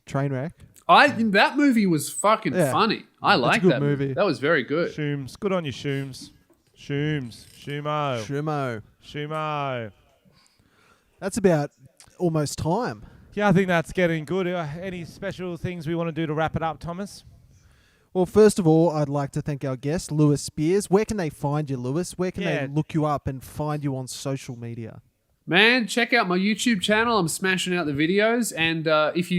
Trainwreck. That movie was fucking funny. I like that movie. That was very good. Shooms. Good on you, Shooms. Schumo. That's about almost time. Yeah, I think that's getting good. Any special things we want to do to wrap it up, Thomas? Well, first of all, I'd like to thank our guest, Lewis Spears. Where can they find you, Lewis? Where can they look you up and find you on social media? Man, check out my YouTube channel. I'm smashing out the videos, and if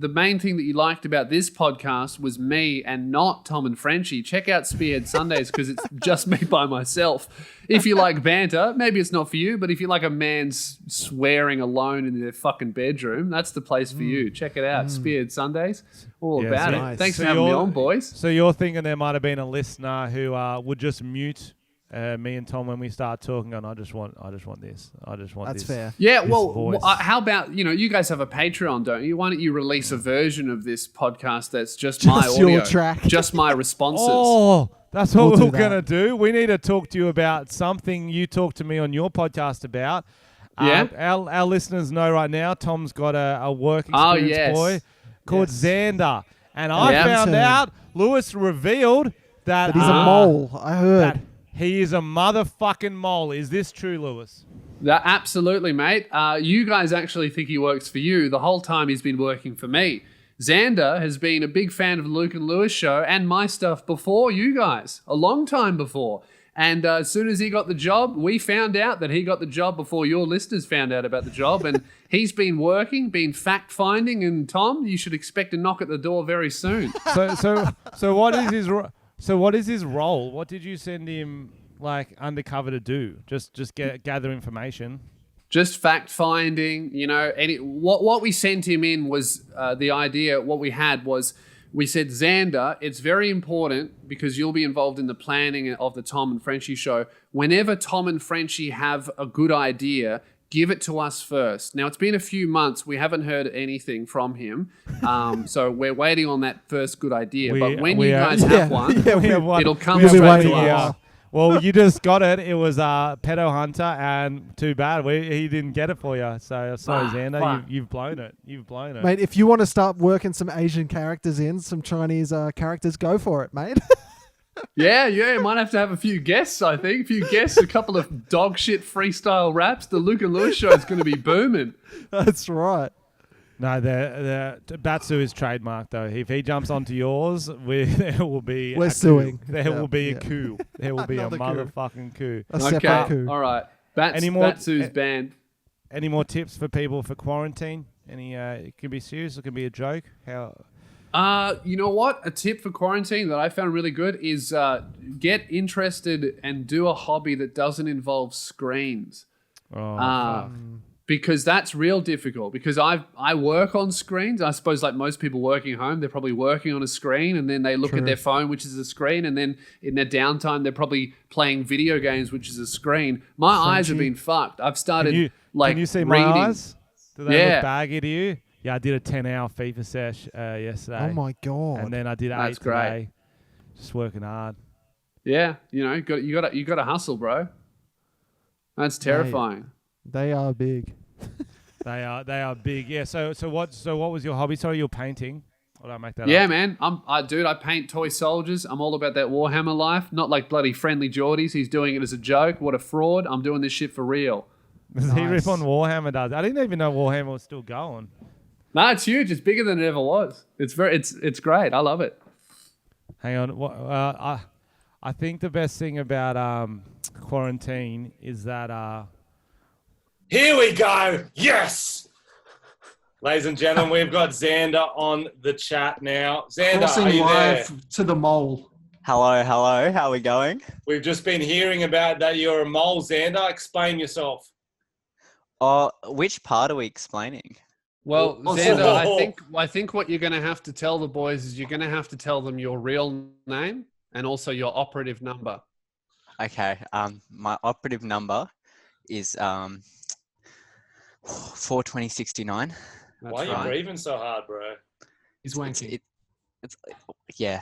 the main thing that you liked about this podcast was me and not Tom and Frenchy, check out Spearhead Sundays, because it's just me by myself. If you like banter, maybe it's not for you, but if you like a man swearing alone in their fucking bedroom, that's the place for you. Check it out, Spearhead Sundays. All about it. Thanks for having me on, boys. So you're thinking there might have been a listener who would just mute me and Tom when we start talking, and I just want this. That's fair. Yeah, well, how about, you guys have a Patreon, don't you? Why don't you release a version of this podcast that's just my audio, your track, just my responses? Oh, that's what we're gonna do. We need to talk to you about something you talked to me on your podcast about. Yeah, our listeners know right now Tom's got a work experience boy called Xander, and I found out Lewis revealed that he's a mole. I heard. He is a motherfucking mole. Is this true, Lewis? Absolutely, mate. You guys actually think he works for you. The whole time he's been working for me. Xander has been a big fan of the Luke and Lewis show and my stuff before you guys, a long time before. And as soon as he got the job, we found out that he got the job before your listeners found out about the job. And he's been working, been fact-finding. And Tom, you should expect a knock at the door very soon. So what is his... So what is his role? What did you send him undercover to do? Just gather information. Just fact finding. What we sent him in was the idea. What we had was we said, Xander, it's very important because you'll be involved in the planning of the Tom and Frenchy show. Whenever Tom and Frenchy have a good idea, give it to us first. Now, it's been a few months. We haven't heard anything from him. So we're waiting on that first good idea. But when you guys have one, it'll come straight to us. Well, you just got it. It was Pedo Hunter, and too bad he didn't get it for you. So sorry, Xander, you've blown it. You've blown it, mate. If you want to start working some Asian characters in, some Chinese characters, go for it, mate. Yeah, you might have to have a few guests, I think. A few guests, a couple of dog shit freestyle raps. The Luke and Lewis show is going to be booming. That's right. No, the Batsu is trademarked though. If he jumps onto yours, there will be We're suing. There will be a coup. There will be a Another coup. motherfucking coup. A separate coup. All right. Batsu's banned. Any more tips for people for quarantine? It can be serious. It can be a joke. You know what? A tip for quarantine that I found really good is get interested and do a hobby that doesn't involve screens. Because that's real difficult. Because I work on screens. I suppose like most people working home, they're probably working on a screen and then they look at their phone, which is a screen, and then in their downtime, they're probably playing video games, which is a screen. My eyes have been fucked. I've started can you see reading. my eyes? Do they look baggy to you? Yeah, I did a 10-hour FIFA sesh yesterday. Oh my god! And then I did 8 today. Just working hard. Yeah, you got to hustle, bro. That's terrifying. They are big. They are big. Yeah. So what was your hobby? Sorry, you're painting. Or did I make that Yeah, up? man. I paint toy soldiers. I'm all about that Warhammer life. Not like bloody friendly Geordies. He's doing it as a joke. What a fraud. I'm doing this shit for real. Does he rip on Warhammer? Does I didn't even know Warhammer was still going. No, it's huge. It's bigger than it ever was. It's great. I love it. Hang on. I think the best thing about quarantine is that Here we go. Yes. Ladies and gentlemen, we've got Xander on the chat now. Xander, are you there? To the mole. Hello. How are we going? We've just been hearing about that you're a mole, Xander. Explain yourself. Which part are we explaining? Well, Xander, I think what you're going to have to tell the boys is you're going to have to tell them your real name and also your operative number. Okay. My operative number is 42069. Why are you breathing so hard, bro? He's wanking. Yeah.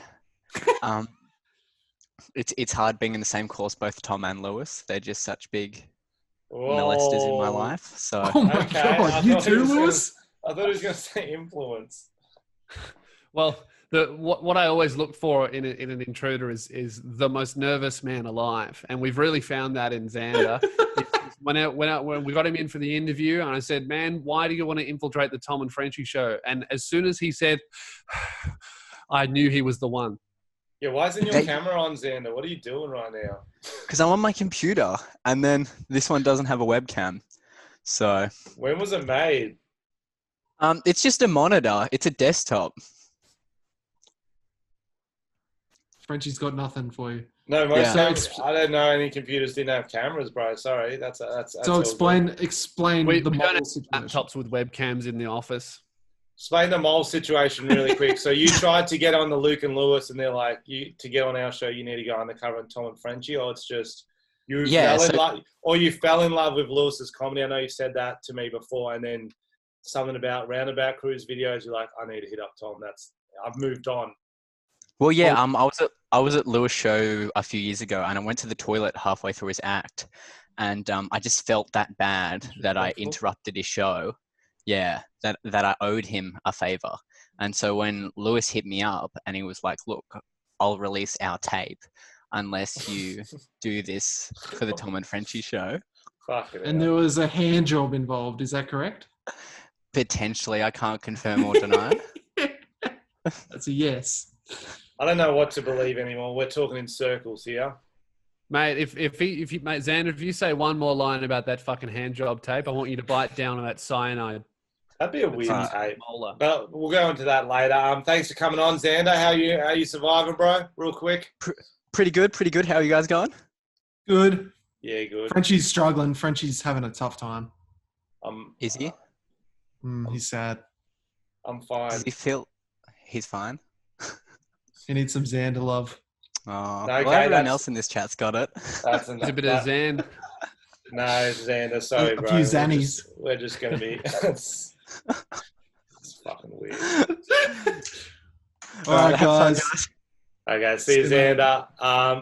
It's hard being in the same course, both Tom and Lewis. They're just such big molesters in my life. So. Oh my god, you too, Lewis? I thought he was going to say influence. Well, what I always look for in an intruder is the most nervous man alive, and we've really found that in Xander. When we got him in for the interview, and I said, "Man, why do you want to infiltrate the Tom and Frenchy show?" And as soon as he said, I knew he was the one. Yeah, why isn't your camera on, Xander? What are you doing right now? Because I'm on my computer, and then this one doesn't have a webcam. So. When was it made? It's just a monitor. It's a desktop. Frenchie's got nothing for you. No, I don't know any computers didn't have cameras, bro. Sorry, that's so explain We the don't mole have situation. laptops with webcams in the office. Explain the mole situation really quick. So you tried to get on the Luke and Lewis, and they're like, to get on our show, you need to go undercover on Tom and Frenchy, or it's just you fell in love with Lewis's comedy. I know you said that to me before, and then something about Roundabout Cruise videos. You're like, I need to hit up Tom. I've moved on. Well, yeah. I was at Lewis' show a few years ago, and I went to the toilet halfway through his act, and I just felt that bad that I interrupted his show. Yeah, that I owed him a favor. And so when Lewis hit me up and he was like, "Look, I'll release our tape unless you do this for the Tom and Frenchy show." And there was a hand job involved. Is that correct? Potentially, I can't confirm or deny. That's a yes. I don't know what to believe anymore. We're talking in circles here. Mate, if Xander, if you say one more line about that fucking hand job tape, I want you to bite down on that cyanide. That'd be a weird tape. But we'll go into that later. Thanks for coming on, Xander. How you surviving, bro? Real quick. Pretty good. How are you guys going? Good. Yeah, good. Frenchie's struggling. Frenchie's having a tough time. Is he? He's sad. I'm fine. Does he feel he's fine? He needs some Xander love. Oh, okay, well, everyone else in this chat's got it. That's a bit of Xan. No, Xander, sorry, bro. A few Xannies. We're just going to be... It's fucking weird. All right, guys. Okay, see you, Xander.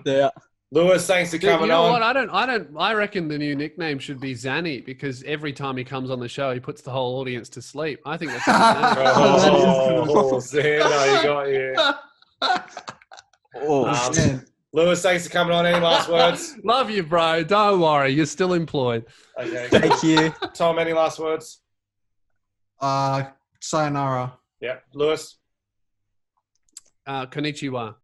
Yeah. Lewis, thanks for Dude, coming you know on. what? I reckon the new nickname should be Zanny because every time he comes on the show, he puts the whole audience to sleep. I think that's a good name. Oh, Xander, you got you. Oh, Lewis, thanks for coming on. Any last words? Love you, bro. Don't worry. You're still employed. Okay. thank you. Tom, any last words? Sayonara. Yeah. Lewis? Konnichiwa.